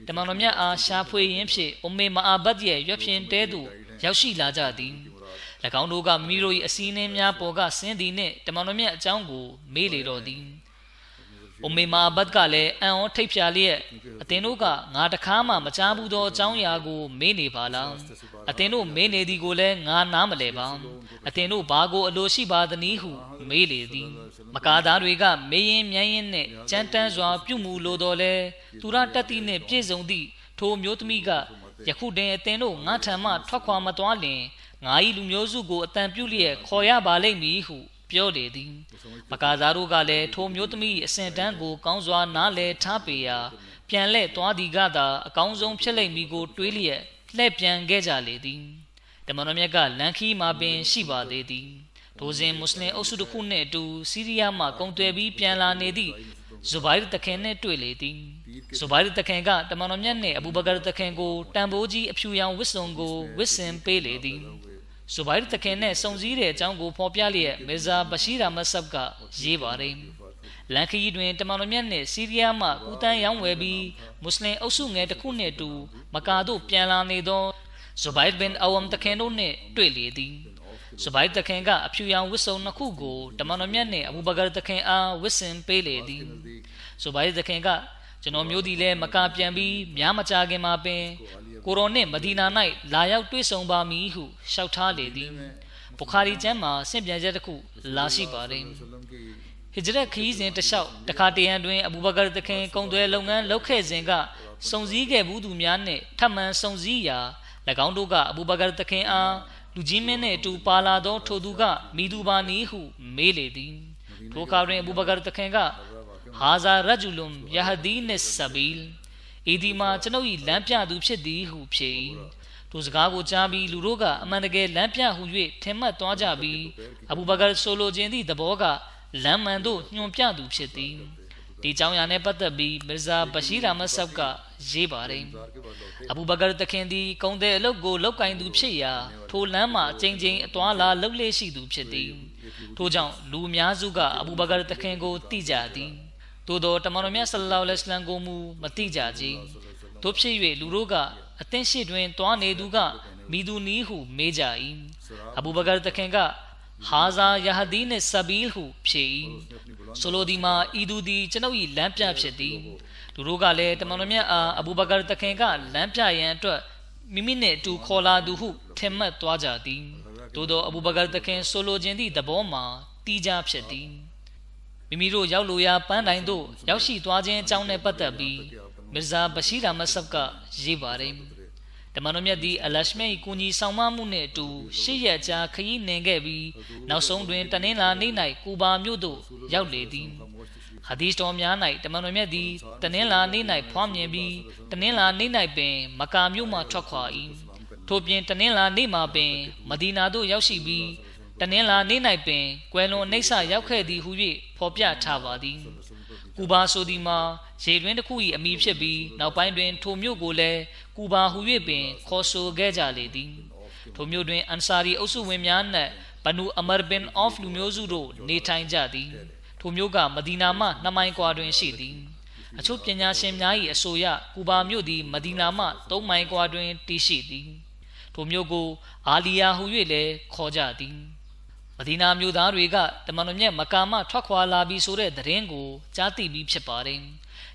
တမန်တော်မြတ်အားရှာဖွေရင်းဖြင့်အုမ်မေမအာဘတ်ရဲ့ရွက်ဖြင်တဲသို့ရောက်ရှိလာကြသည်၎င်းတို့ကမိမိတို့၏အစည်းအဝေးများပေါ်ကဆင်းသည်နှင့်တမန်တော်မြတ်အကြောင်းကိုမေးလေတော့သည်အုမ်မေမအာဘတ်ကလည်းအံ့ဩထိတ်ဖြာလျက်အသင်တို့ကငါတခါမှမကြားဘူးသောအကြောင်းအရာကိုမေးနေပါလားအသင်တို့မေးနေသည်ကိုလည်းငါနားမလည်ပါအသင်တို့ဘာကိုအလိုရှိပါသနည်းဟုမေးလေသည်မကာသားတွေကမေးရင်မြန်းရင်နှင့်ကြမ်းတမ်းစွာပြုမှုလိုတော်လဲသူရတတ်သည့်နှင့်ပြည့်စုံသည့်ထိုမျိုးသမီးကယခုတင်အသင်တို့ငါထံမှထွက်ခွာမသွားလျင်ငါ၏လူမျိုးစုကိုအတန်ပြုလျက်ခေါ်ရပါလိမ့်မည်ဟုပြောလေသည်မကာသားတို့ကလည်းထိုမျိုးသမီးအစဉ်တန်းကိုကောင်းစွာနားလည်ထားပေရာပြန်လှည့်သွားသည်ကသာအကောင်းဆုံးဖြစ်လိမ့်မည်ကိုတွေးလျက်လှည့်ပြန်ခဲ့ကြလေသည်တမန်တော်မြတ်ကလန်ခီမှာပင်ရှိပါသေးသည်ထိုစဉ်မွတ်စလင်အုပ်စုတစ်ခုနှင့်အတူစီးရီးယားမှကုန်သွယ်ပြီးပြန်လာနေသည့်ဇူဘိုင်တခင်နှင့်တွေ့လေသည်ဇူဘိုင်တခင်ကတမန်တော်မြတ်နှင့်အဘူဘကာတခင်ကိုတန်ဖိုးကြီးအဖြူရောင်ဝတ်စုံကိုဝတ်ဆင်ပေးလေသည်ဇူဘိုင်တခင်နှင့်စုံစည်းတဲ့အကြောင်းကိုဖော်ပြလျက်မီဇာဘရှိရာမဆပ်ကရေးပါတယ်လန်ခီတွင်တမန်တော်မြတ်နှင့်စီးရီးယားမှကူတန်းရောင်းဝယ်ပြီးမွတ်စလင်အုပ်စုငယ်တစ်ခုနှင့်အတူမကာသို့ပြန်လာနေသောဇူဘိုင်ဘင်အဝမ်တခင်တို့နှင့်တွေ့လေသည်ဇူဘိုင်တခင်ကအဖြူရောင်ဝတ်စုံနှစ်ခုကိုတမန်တော်မြတ်နှင့်အဘူဘကာတခင်အားဝတ်ဆင်ပေးလေသည်ဇူဘိုင်တခင်ကကျွန်တော်မျိုးသည်လည်းမကာပြန်ပြီးများမကြခင်မှာပင်ကိုရောနှင့်မဒီနာ၌လာရောက်တွေ့ဆုံပါမည်ဟုလျှောက်ထားလေသည်ဘုခါရီကျမ်းမှာဆင့်ပြန်ချက်တစ်ခုလာရှိပါတယ်ဟစ်ဂျရတ်ခီးစဉ်တလျှောက်တခါတရံတွင်အဘူဘကာတခင်ကုံသွဲလုပ်ငန်းလုပ်ခဲ့စဉ်ကစုံစည်းခဲ့ဘူးသူများနှင့်ထပ်မံစုံစည်းရာ၎င်းတို့ကအဘူဘကာတခင်အားလူကြီးမင်းနှင့်အတူပါလာသောထိုသူကမိသူပါနည်းဟုမေးလေသည်ထိုအခါတွင်အဘူဘကာတခင်ကဟာဇာရဂျူလွန်ယဟဒီနစ်ဆဘီလ်ဤဒီမှာကျွန်ုပ်၏လမ်းပြသူဖြစ်သည်ဟုဖြေ၏ထိုစကားကိုကြားပြီးလူတို့ကအမှန်တကယ်လမ်းပြဟု၍ထင်မှတ်သွားကြပြီးအဘူဘကာဆိုလိုခြင်းသည့်သဘောကလမ်းမှန်သို့ညွှန်ပြသူဖြစ်သည်ဒီကြောင်းရာနှင့်ပတ်သက်ပြီးမီဇာဘရှိရာမဆပ်ကရေးပါတယ်အဘူဘကာတခင်သည်ကုံတဲ့အလုပ်ကိုလုပ်ကင်သူဖြစ်ရာထိုလမ်းမှာအကြိမ်ကြိမ်အသွားလာလှုပ်လေ့ရှိသူဖြစ်သည်ထိုကြောင့်လူအများစုကအဘူဘကာတခင်ကိုသိကြသည်သို့သောတမန်တော်မြတ်ဆလ္လာလဟ်အလိုင်းဝါဆလမ်ကိုမူမသိကြကြတို့ဖြစ်၍လူတို့ကအသင်းရှိတွင်တွားနေသူကမိသူနီးဟုမေးကြ၏အဘူဘကာတခင်ကဟာဇာယဟဒီနစ်ဆဘီလ်ဟုဖြေ၏ဆိုလိုဒီမှာဤသူသည်ကျွန်ုပ်၏လမ်းပြဖြစ်သည်လူတို့ကလည်းတမန်တော်မြတ်အားအဘူဘကာတခင်ကလမ်းပြရန်အတွက်မိမိနှင့်အတူခေါ်လာသူဟုထင်မှတ်သွားကြသည်သို့သောအဘူဘကာတခင်ဆိုလိုခြင်းသည့်သဘောမှာတီးခြားဖြစ်သည်မိမိတို့ရောက်လိုရာပန်းတိုင်သို့ရောက်ရှိသွားခြင်းအကြောင်းနဲ့ပတ်သက်ပြီးမီဇာဘရှိရာမဆပ်ကရေးပါတယ်တမန်တော်မြတ်သည်အလရှမေကိုကြီးဆောင်မမှုနှင့်အတူရှစ်ရက်ကြာခရီးနှင်ခဲ့ပြီးနောက်ဆုံးတွင်တနင်္လာနေ့၌ကူဘာမြို့သို့ရောက်လေသည်ဟာဒီသ်တော်များ၌တမန်တော်မြတ်သည်တနင်္လာနေ့၌ဖွားမြင်ပြီးတနင်္လာနေ့၌ပင်မကာမြို့မှထွက်ခွာ၏ထို့ပြင်တနင်္လာနေ့မှာပင်မဒီနာသို့ရောက်ရှိပြီးတနင်္လာနေ့၌ပင်ကွယ်လွန်နှိပ်စရောက်ခဲ့သည်ဟု၍ဖော်ပြထားပါသည်ကူဘာဆိုသည်မှာရေတွင်တစ်ခု၏အမည်ဖြစ်ပြီးနောက်ပိုင်းတွင်ထိုမြို့ကိုလည်းကူဘာဟု၍ပင်ခေါ်ဆိုခဲ့ကြလေသည်ထိုမြို့တွင်အန်ဆာရီအုပ်စုဝင်များနှင့်ဘနူအမာဘင်အော့ဖ်လူမျိုးစုတို့နေထိုင်ကြသည်ထိုမြို့ကမဒီနာမှ2မိုင်ကွာတွင်ရှိသည်အချို့ပညာရှင်များ၏အဆိုအရကူဘာမြို့သည်မဒီနာမှ3မိုင်ကွာတွင်တည်ရှိသည်ထိုမြို့ကိုအာလီယာဟု၍လည်းခေါ်ကြသည်မဒီနာမြို့သားတွေကတမန်တော်မြတ်မကာမှထွက်ခွာလာပြီးဆိုတဲ့သတင်းကိုကြားသိပြီးဖြစ်ပါတယ်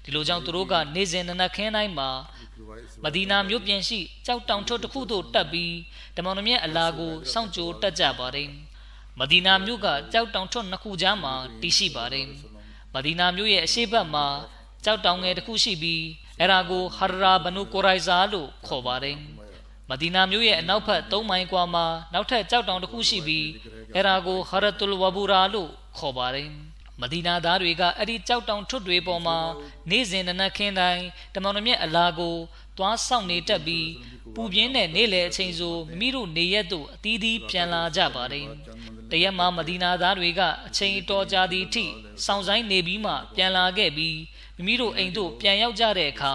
ဒီလိုကြောင့်သူတို့ကနေစဉ်နနက်ခင်းတိုင်းမှာမဒီနာမြို့ပြင်ရှိကြောက်တောင်ထွတ်တစ်ခုသို့တက်ပြီးတမန်တော်မြတ်အလာကိုစောင့်ကြိုတက်ကြပါတယ်မဒီနာမြို့ကကြောက်တောင်ထွတ်နှစ်ခုကြားမှာတည်ရှိပါတယ်မဒီနာမြို့ရဲ့အရှေ့ဘက်မှာကြောက်တောင်ငယ်တစ်ခုရှိပြီးအဲ့ဒါကိုဟာရာဘနူကိုရိုင်ဇာလို့ခေါ်ပါတယ်မဒီနာမြို့ရဲ့အနောက်ဘက်3မိုင်ကွာမှာနောက်ထပ်ကြောက်တောင်တစ်ခုရှိပြီးအဲ့ဒါကိုဟာရတ်တူလ်ဝဘူရာလို့ခေါ်ပါတယ်မဒီနာသားတွေကအဲ့ဒီကြောက်တောင်ထွတ်တွေပေါ်မှာနေ့စဉ်နနက်ခင်းတိုင်းတမန်တော်မြတ်အလာကိုသွားဆောင်နေတတ်ပြီးပူပြင်းတဲ့နေ့လယ်အချိန်ဆိုမိမိတို့နေရက်သို့အသီးသီးပြန်လာကြပါတယ်တရက်မှာမဒီနာသားတွေကအချိန်တော်ကြာသည့်အထိစောင့်ဆိုင်နေပြီးမှပြန်လာခဲ့ပြီးမိမိတို့အိမ်သို့ပြန်ရောက်ကြတဲ့အခါ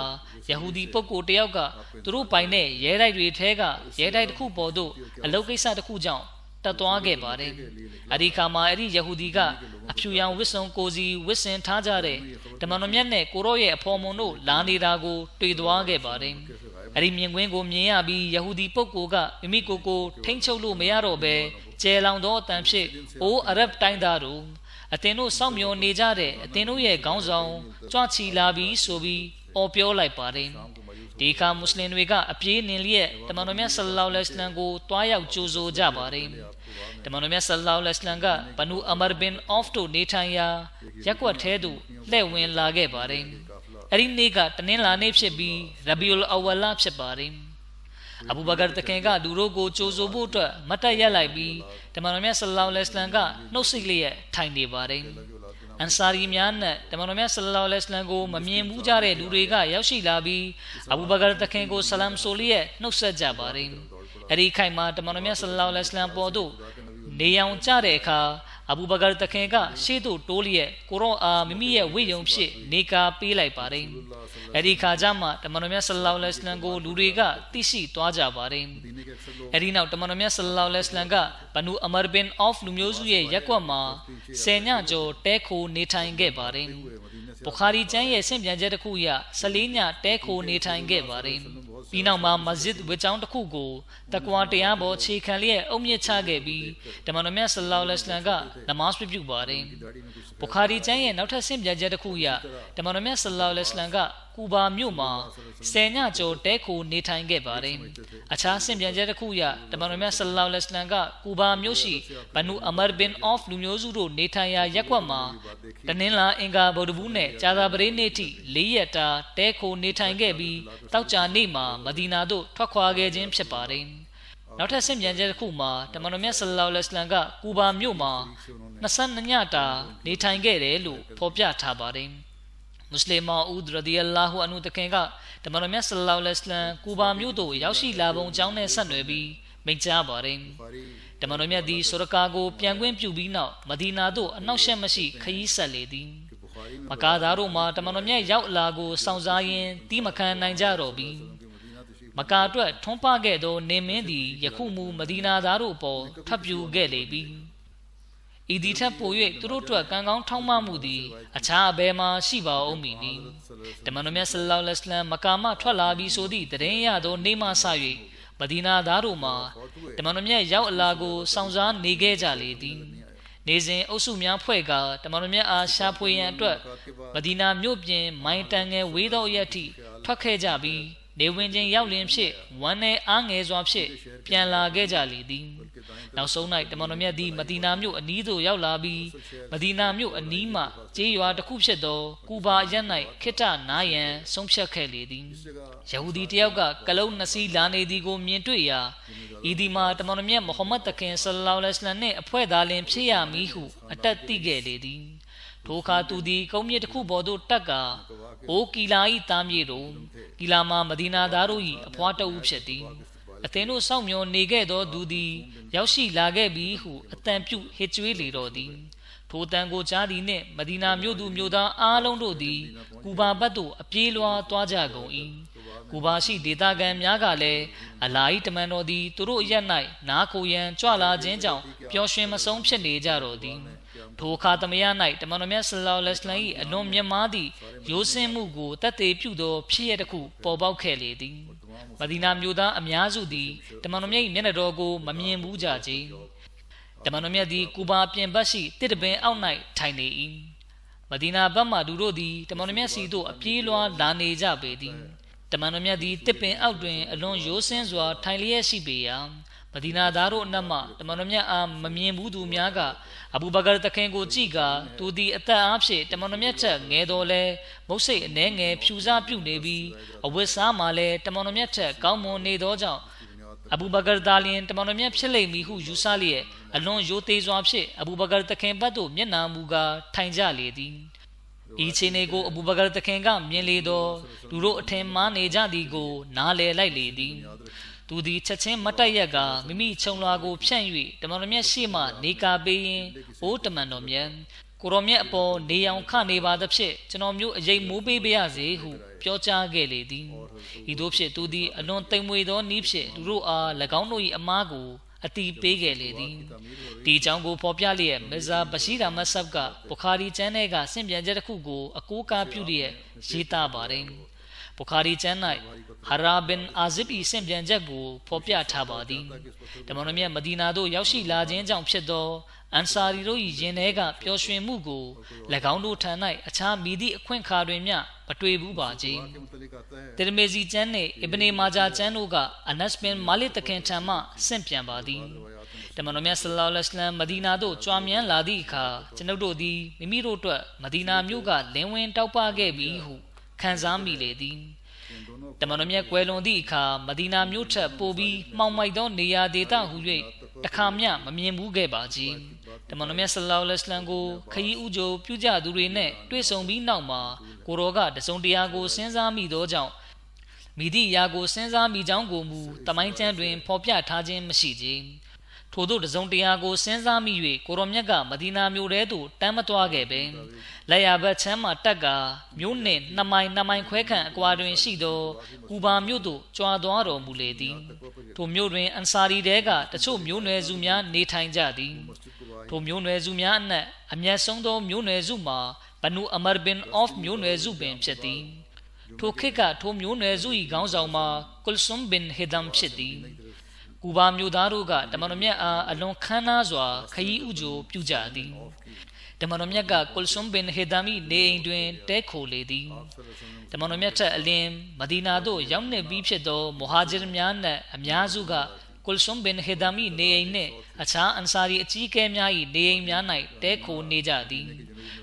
ယဟူဒီပုဂ္ဂိုလ်တယောက်ကသူတို့ပိုင်တဲ့ရဲတိုက်တွေထဲကရဲတိုက်တစ်ခုပေါ်သို့အလုပ်ကိစ္စတစ်ခုကြောင့် တက်သွားခဲ့ပါတယ်။အဲဒီခါမှာအဲ့ဒီယဟူဒီကအဖြူရောင်ဝစ်စုံကိုစီဝစ်စင်ထားကြတဲ့တမန်တော်မြတ်နဲ့ကိုရော့ရဲ့အဖော်မွန်တို့လာနေတာကိုတွေ့သွားခဲ့ပါတယ်။အဲ့ဒီမြင်ကွင်းကိုမြင်ရပြီးယဟူဒီပုဂ္ဂိုလ်ကမိမိကိုထိမ့်ချုပ်လို့မရတော့ဘဲကျဲလောင်သောအတန်ဖြင့်အိုးအရဗ်တိုင်းသားတို့အသင်တို့စောင့်မျှော်နေကြတဲ့အသင်တို့ရဲ့ခေါင်းဆောင်ကြွချီလာပြီးဆိုပြီးအော်ပြောလိုက်ပါတယ်ဒီခါမွတ်စလင်တွေကအပြေးနှင်လျက်တမန်တော်မြတ်ဆလ္လာလဟ်အလိုင်းဝါဆလမ်ကိုတွားရောက်ကြိုဆိုကြပါတယ်တမန်တော်မြတ်ဆလ္လာလဟ်အလိုင်းဝါဆလမ်ကဘနူအမာဘင်အော့ဖ်တို့နေထိုင်ရာရက်ကွက်ထဲသို့လှည့်ဝင်လာခဲ့ပါတယ်အဲ့ဒီနေ့ကတနင်္လာနေ့ဖြစ်ပြီးရဘီဥလ်အဝလဖြစ်ပါတယ်အဘူဘကာတခင်ကလူတို့ကိုကြိုဆိုဖို့အတွက်မတ်တက်ရက်လိုက်ပြီးတမန်တော်မြတ်ဆလ္လာလဟ်အလိုင်းဝါဆလမ်ကနှုတ်ဆက်လျက်ထိုင်နေပါတယ်အန်ဆာရီများနဲ့တမန်တော်မြတ်ဆလ္လာလဟ်အလိုင်းဝါဆလမ်ကိုမမြင်ဘူးကြတဲ့လူတွေကရောက်ရှိလာပြီးအဘူဘကာတခင်ကိုဆလမ်ဆိုလျက်နှုတ်ဆက်ကြပါတယ်အဲ့ဒီခိုင်မှာတမန်တော်မြတ်ဆလ္လာလဟ်အလိုင်းဝါဆလမ်ပေါ်သို့နေအောင်ကြတဲ့အခါအဘူဘကာတခင်ကရှေ့သို့တိုးလျက်ကိုရောအားမိမိရဲ့ဝိယုံဖြစ်နေကာပေးလိုက်ပါတယ်အဲ့ဒီခါကျမှတမန်တော်မြတ်ဆလ္လာလဟ်အလိုင်းဝါဆလမ်ကိုလူတွေကသိရှိသွားကြပါတယ်အဲ့ဒီနောက်တမန်တော်မြတ်ဆလ္လာလဟ်အလိုင်းဝါဆလမ်ကဘနူအမာဘင်အော့ဖ်လူမျိုးစုရဲ့ရက်ကွက်မှာ10ညကျော်တဲခိုနေထိုင်ခဲ့ပါတယ်ဘူခါရီကျမ်းရဲ့ဆင့်ပြန်ချက်တစ်ခုအရ14ညတဲခိုနေထိုင်ခဲ့ပါတယ်ပြီးနောက်မှာမစဂျစ်ဝေချောင်းတစ်ခုကိုတကွာတရားပေါ်ခြေခံလျက်အုံမြင့်ချခဲ့ပြီးတမန်တော်မြတ်ဆလ္လာလဟ်အလိုင်းဝါဆလမ်ကနမတ်ပြုပါတယ်ဘူခါရီကျမ်းရဲ့နောက်ထပ်ဆင့်ပြန်ချက်တစ်ခုအရတမန်တော်မြတ်ဆလ္လာလဟ်အလိုင်းဝါဆလမ်ကကူဘာမြို့မှာ10ညကျော်တဲခိုနေထိုင်ခဲ့ပါတယ်အခြားဆင့်ပြန်ချက်တစ်ခုအရတမန်တော်မြတ်ဆလ္လာလဟ်အလိုင်းဝါဆလမ်ကကူဘာမြို့ရှိဘနူအမာဘင်အော့ဖ်လူမျိုးစုတို့နေထိုင်ရာရက်ကွက်မှာတနင်္လာအင်္ဂါဗုဒ္ဓဘူးနဲ့ကြာသပတေးနေ့ထိ4ရက်တာတဲခိုနေထိုင်ခဲ့ပြီးတောက်ကြနေ့မှာမဒီနာသို့ထွက်ခွာခဲ့ခြင်းဖြစ်ပါတယ်နောက်ထပ်ဆင့်ပြန်ချက်တစ်ခုမှာတမန်တော်မြတ်ဆလ္လာလဟ်အလိုင်းဝါဆလမ်ကကူဘာမြို့မှာ22ညတာနေထိုင်ခဲ့တယ်လို့ဖော်ပြထားပါတယ်မွတ်စလင်မာဦးရဒီအလာဟူအန်ဟူတခင်ကတမန်တော်မြတ်ဆလ္လာလဟ်အလိုင်းဝါဆလမ်ကူဘာမြို့သို့ရောက်ရှိလာပုံအကြောင်းနဲ့ဆက်နွယ်ပြီးမိန့်ကြားပါတယ်တမန်တော်မြတ်သည်ဆိုရကာကိုပြန်ခွင့်ပြုပြီးနောက်မဒီနာသို့အနောက်ရှက်မရှိခရီးဆက်လေသည်မကာသားတို့မှာတမန်တော်မြတ်ရောက်လာကိုစောင့်စားရင်းတီးမခံနိုင်ကြတော့ပြီးမကာအတွက်ထွန်းပခဲ့သောနေမင်းသည်ယခုမူမဒီနာသားတို့အပေါ်ထပ်ပြူခဲ့လေပြီဤဒီထက်ပို၍သူတို့အတွက်ကံကောင်းထောက်မမှုသည်အခြားအဘယ်မှရှိပါဦးမည်နည်းတမန်တော်မြတ်ဆလ္လာလဟ်အလိုင်းဝါဆလမ်မကာမှထွက်လာပြီးဆိုသည့်တရင်ရသောနေမှဆ၍မဒီနာသားတို့မှာတမန်တော်မြတ်ရောက်အလာကိုစောင့်စားနေခဲ့ကြလေသည်နေစဉ်အုပ်စုများဖွဲ့ကတမန်တော်မြတ်အားရှာဖွေရန်အတွက်မဒီနာမြို့ပြင်မိုင်းတန်ငယ်ဝေးသောရက်ထိထွက်ခဲ့ကြပြီးနေဝင်ချင်းရောက်လင်းဖြစ်ဝမ်းနဲ့အားငယ်စွာဖြင့်ပြန်လာခဲ့ကြလေသည်နောက်ဆုံး၌တမန်တော်မြတ်သည်မဒီနာမြို့အနီးသို့ရောက်လာပြီးမဒီနာမြို့အနီးမှကျေးရွာတစ်ခုဖြစ်သောကူဘာအရပ်၌ခိတ္တနာယံဆုံးဖြတ်ခဲ့လေသည်ယဟူဒီတယောက်ကကလုံးနှစ်စီးလာနေသည်ကိုမြင်တွေ့ရာဤဒီမှာတမန်တော်မြတ်မုဟမ္မဒ်တခင်ဆလ္လာလဟ်အလိုင်းဝါဆလမ်နှင့်အဖွဲ့သားလင်ဖြစ်ရမည်ဟုအတက်သိခဲ့လေသည်ထိုအခါသူသည်ကုန်းမြစ်တစ်ခုပေါ်သို့တက်ကာအိုကီလာ၏သားမြေတို့ကီလာမှာမဒီနာသားတို့၏အဖွားတဦးဖြစ်သည်အသင်တို့စောင့်မျှော်နေခဲ့သောသူသည်ရောက်ရှိလာခဲ့ပြီဟုအတန်ပြုဟစ်ကြွေးလေတော့သည်ထိုတန်ကိုကြားသည်နှင့်မဒီနာမြို့သူမြို့သားအားလုံးတို့သည်ကူဘာဘတ်သို့အပြေးလွှားသွားကြကုန်၏ကူဘာရှိဒေသခံများကလည်းအလာဟီတမန်တော်သည်သူတို့အရက်၌နားခိုရန်ကြွလာခြင်းကြောင့်ပျော်ရွှင်မဆုံးဖြစ်နေကြတော့သည်ထိုအခါသမယ၌တမန်တော်မြတ်ဆလ္လာလဟ်အလိုင်းဝါဆလမ်၏အလွန်မြတ်မားသည့်ရိုးစင်းမှုကိုတတ်သိပြုသောဖြစ်ရတစ်ခုပေါ်ပေါက်ခဲ့လေသည်မဒီနာမြို့သားအများစုသည်တမန်တော်မြတ်၏မျက်နှာတော်ကိုမမြင်ဘူးကြကြတမန်တော်မြတ်သည်ကူဘာပြင်ဘက်ရှိတစ်တပင်အောက်၌ထိုင်နေ၏မဒီနာဘက်မှလူတို့သည်တမန်တော်မြတ်စီသို့အပြေးလွှားလာနေကြပေသည်တမန်တော်မြတ်သည်တစ်ပင်အောက်တွင်အလွန်ရိုးစင်းစွာထိုင်လျက်ရှိပေရာမဒီနာသားတို့အနက်မှတမန်တော်မြတ်အားမမြင်ဘူးသူများကအဘူဘကာတခင်ကိုကြည့်ကာသူသည်အသက်အားဖြင့်တမန်တော်မြတ်ထက်ငယ်တော်လဲမုတ်စိတ်အနှဲငယ်ဖြူစားပြုနေပြီးအဝတ်စားမှလည်းတမန်တော်မြတ်ထက်ကောင်းမွန်နေသောကြောင့်အဘူဘကာသားလျင်တမန်တော်မြတ်ဖြစ်လိမ့်မည်ဟုယူဆလျက်အလွန်ရိုသေစွာဖြင့်အဘူဘကာတခင်ဘက်သို့မျက်နှာမူကာထိုင်ကြလေသည်ဤခြေနေကိုအဘူဘကာတခင်ကမြင်လေသောသူတို့အထင်မှားနေကြသည်ကိုနားလည်လိုက်လေသည်သူသည်ချက်ချင်းမတက်ရက်ကမိမိခြုံလွာကိုဖြန့်၍တမန်တော်မြတ်ရှေ့မှနေကာပေးရင်းအိုးတမန်တော်မြတ်ကိုရောမြတ်အပေါ်နေအောင်ခနေပါသဖြင့်ကျွန်တော်မျိုးအရေးမိုးပေးပါရစေဟုပြောကြားခဲ့လေသည်ဤသို့ဖြင့်သူသည်အလွန်တိမ်မွေသောနည်းဖြင့်သူတို့အား၎င်းတို့၏အမားကို အတိပေးခဲ့လေသည်ဒီအကြောင်းကိုဖော်ပြလျက်မီဇာဘရှိရာမတ်ဆပ်ကဘူခါရီကျမ်းထဲကဆင့်ပြန်ချက်တစ်ခုကိုအကိုးကားပြုလျက်ရေးသားပါတယ်ဘူခါရီကျမ်း၌ဟာရာဘင်အာဇစ်၏ဆင့်ပြန်ချက်ကိုဖော်ပြထားပါသည်တမန်တော်မြတ်မဒီနာသို့ရောက်ရှိလာခြင်းကြောင့်ဖြစ်သောအန်ဆာရီတို့၏ယင်ထဲကပျော်ရွှင်မှုကို၎င်းတို့ထံ၌အခြားမည်သည့်အခွင့်အခါတွင်မျှမတွေ့ဘူးပါခြင်းတေရမေဇီကျမ်းနှင့်အစ်ဘနေမာဂျာကျမ်းတို့ကအနတ်ဘင်မာလစ်တခင်ထံမှဆင့်ပြန်ပါသည်တမန်တော်မြတ်ဆလ္လာလဟ်အလိုင်းဝါဆလမ်မဒီနာသို့ကြွားမြန်းလာသည့်အခါကျွန်ုပ်တို့သည်မိမိတို့အတွက်မဒီနာမြို့ကလင်းဝင်တောက်ပခဲ့ပြီဟုခံစားမိလေသည်တမန်တော်မြတ်ကွယ်လွန်သည့်အခါမဒီနာမြို့ထက်ပိုပြီးမှောင်မိုက်သောနေရာဒေသဟု၍တခါမျှမမြင်ဘူးခဲ့ပါခြင်းတမန်တော်မြတ်ဆလ္လာလဟ်အလိုင်းဝါဆလမ်ကိုခရီးဥကြိုပြုကြသူတွေနဲ့တွေ့ဆုံပြီးနောက်မှာကိုတော်ကတစုံတရာကိုစဉ်းစားမိသောကြောင့်မိသည့်အရာကိုစဉ်းစားမိကြောင်းကိုမူတမိုင်းကျမ်းတွင်ဖော်ပြထားခြင်းမရှိခြင်းထို့သောတစုံတရာကိုစဉ်းစားမိ၍ကိုရောမြတ်ကမဒီနာမြို့ထဲသို့တမ်းမသွားခဲ့ပင်လက်ရဘက်ချမ်းမှတက်ကမြို့နှင့်2မိုင်ခွဲခန့်အကွာတွင်ရှိသောကူဘာမြို့သို့ကြွားသွားတော်မူလေသည်ထိုမြို့တွင်အန်ဆာရီတဲကတချို့မြို့နယ်စုများနေထိုင်ကြသည်ထိုမြို့နယ်စုများအနက်အမျက်ဆုံးသောမြို့နယ်စုမှာဘနူအမာဘင်အော့ဖ်မြို့နယ်စုပင်ဖြစ်သည်ထိုခေတ်ကထိုမြို့နယ်စု၏ခေါင်းဆောင်မှာကုလ်ဆွမ်ဘင်ဟီဒမ်ဖြစ်သည်ကူဘာမြို့သားတို့ကတမန်တော်မြတ်အားအလွန်ခမ်းနားစွာခရီးဥကြိုပြုကြသည်တမန်တော်မြတ်ကကုလ်ဆွမ်ဘင်ဟီဒမ်၏နေအိမ်တွင်တဲခိုလေသည်တမန်တော်မြတ်ထက်အလင်းမဒီနာသို့ရောက်နေပြီးဖြစ်သောမူဟာဂျီရ်များနှင့်အများစုကကုလ်ဆွမ်ဘင်ဟီဒမ်၏နေအိမ်နှင့်အခြားအန်ဆာရီအကြီးအကဲများ၏နေအိမ်များ၌တဲခိုနေကြသည်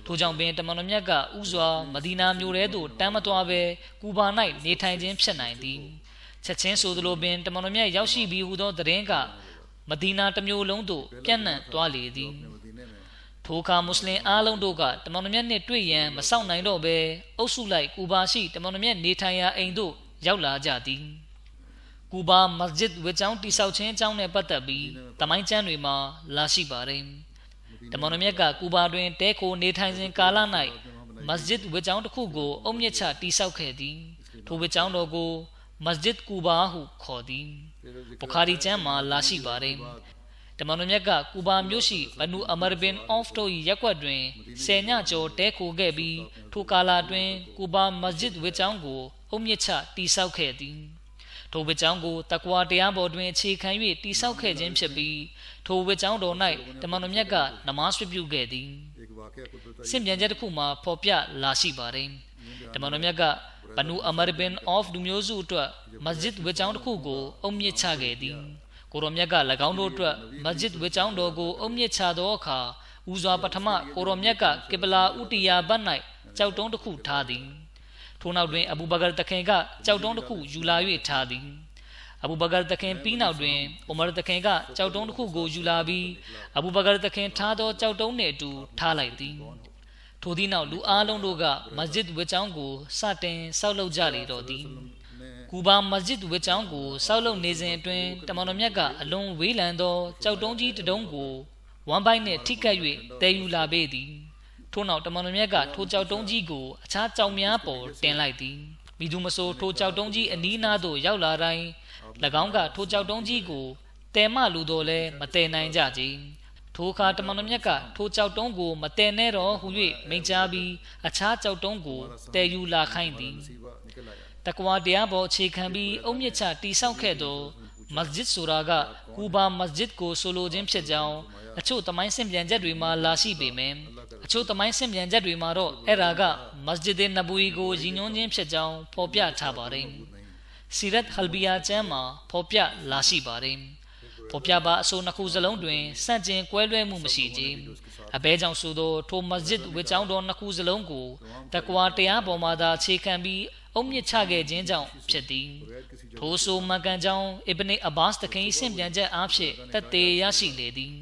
ထို့ကြောင့်ပင်တမန်တော်မြတ်ကဥစွာမဒီနာမြို့ထဲသို့တမ်းမသွားဘဲကူဘာ၌နေထိုင်ခြင်းဖြစ်နိုင်သည်ချက်ချင်းဆိုသလိုပင်တမန်တော်မြတ်ရောက်ရှိပြီးဟူသောသတင်းကမဒီနာတစ်မြို့လုံးသို့ပြန့်နှံ့သွားလေသည်ထိုအခါမွတ်စလင်အားလုံးတို့ကတမန်တော်မြတ်နှင့်တွေ့ရန်မစောင့်နိုင်တော့ဘဲအုပ်စုလိုက်ကူဘာရှိတမန်တော်မြတ်နေထိုင်ရာအိမ်သို့ရောက်လာကြသည်ကူဘာမစဂျစ်ဝေကျောင်းတိဆောက်ခြင်းအကြောင်းနှင့်ပတ်သက်ပြီးတမိုင်းကျမ်းတွေမှာလာရှိပါတယ်တမန်တော်မြတ်ကကူဘာတွင်တဲခိုနေထိုင်စဉ်ကာလ၌မစဂျစ်ဝေကျောင်းတစ်ခုကိုအုတ်မြစ်ချတိဆောက်ခဲ့သည်ထိုဝေကျောင်းတော်ကိုမစဂျစ်ကူဘာဟုခေါ်သည်ဘူခါရီကျမ်းမှာလာရှိပါတယ်တမန်တော်မြတ်ကကူဘာမြို့ရှိဘနူအမာဘင်အော့ဖ်တို့၏ရပ်ကွက်တွင်10ညကျော်တဲခိုခဲ့ပြီးထိုကာလတွင်ကူဘာမစဂျစ်ဝေကျောင်းကိုအုတ်မြစ်ချတိဆောက်ခဲ့သည်ထိုဝေကျောင်းကိုတကွာတရားပေါ်တွင်အခြေခံ၍တိဆောက်ခဲ့ခြင်းဖြစ်ပြီးထိုဝေကျောင်းတော်၌တမန်တော်မြတ်ကနမားပြုခဲ့သည်ဆင့်ပြန်ချက်တစ်ခုမှာဖော်ပြလာရှိပါတယ်တမန်တော်မြတ်ကဘနူအမာဘင်အော့ဖ်လူမျိုးစုအတွက်မစဂျစ်ဝေကျောင်းတစ်ခုကိုအုတ်မြစ်ချခဲ့သည်ကိုရောမြတ်က၎င်းတို့အတွက်မစဂျစ်ဝေကျောင်းတော်ကိုအုတ်မြစ်ချသောအခါဦးစွာပထမကိုရောမြတ်ကကေဘလာဥတီယာဘတ်၌ကြောက်တုံးတစ်ခုထားသည်ထိုနောက်တွင်အဘူဘကာတခင်ကကြောက်တုံးတစ်ခုယူလာ၍ထားသည်အဘူဘကာတခင်ပြီးနောက်တွင်အိုမာတခင်ကကြောက်တုံးတစ်ခုကိုယူလာပြီးအဘူဘကာတခင်ထားသောကြောက်တုံးနှင့်အတူထားလိုက်သည်ထိုသည့်နောက်လူအားလုံးတို့ကမစဂျစ်ဝေကျောင်းကိုစတင်ဆောက်လုပ်ကြလေတော့သည်ကူဘာမစဂျစ်ဝေကျောင်းကိုဆောက်လုပ်နေစဉ်အတွင်းတမန်တော်မြတ်ကအလွန်ဝေးလံသောကြောက်တုံးကြီးတစ်တုံးကိုဝမ်ဘိုင်းနှင့်ထိကပ်၍တည်ယူလာပေသည်ထို့နောက်တမန်တော်မြတ်ကထိုကြောက်တုံးကြီးကိုအခြားကြောက်များပေါ်တင်လိုက်သည်မိသူမဆိုထိုကြောက်တုံးကြီးအနီးနားသို့ရောက်လာတိုင်း၎င်းကထိုကြောက်တုံးကြီးကိုတဲမလူတော်လဲမတဲနိုင်ကြကြထိုအခါတမန်တော်မြတ်ကထိုကြောက်တုံးကိုမတဲနဲ့တော့ဟု၍မိန့်ကြားပြီးအခြားကြောက်တုံးကိုတဲယူလာခိုင်းသည်တကွာတရားပေါ်အခြေခံပြီးအုတ်မြစ်ချတိဆောက်ခဲ့သောမစဂျစ်ဆိုတာကကူဘာမစဂျစ်ကိုဆိုလိုခြင်းဖြစ်ကြောင်းအချို့တမိုင်းဆင့်ပြန်ချက်တွေမှာလာရှိပေမယ့်အချို့တမိုင်းဆင့်ပြန်ချက်တွေမှာတော့အဲ့ဒါကမစဂျစ်နဘူီကိုရည်ညွှန်းခြင်းဖြစ်ကြောင်းဖော်ပြထားပါတယ်စီရတ်ဟလ်ဘီယာကျမ်းမှာဖော်ပြလာရှိပါတယ်ဖော်ပြပါအဆိုနှစ်ခုစလုံးတွင်စန့်ကျင်ကွဲလွဲမှုမရှိကြအဘဲကြောင့်ဆိုသောထိုမစဂျစ်ဝေကျောင်းတော်နှစ်ခုစလုံးကိုတကွာတရားပေါ်မှာသာအခြေခံပြီးအုတ်မြစ်ချခဲ့ခြင်းကြောင့်ဖြစ်သည်ထိုဆိုမှန်ကန်ကြောင်းအစ်ဘနေအဘာစ်တခင်ဆင့်ပြန်ချက်အားဖြင့်သက်သေရရှိလေသည်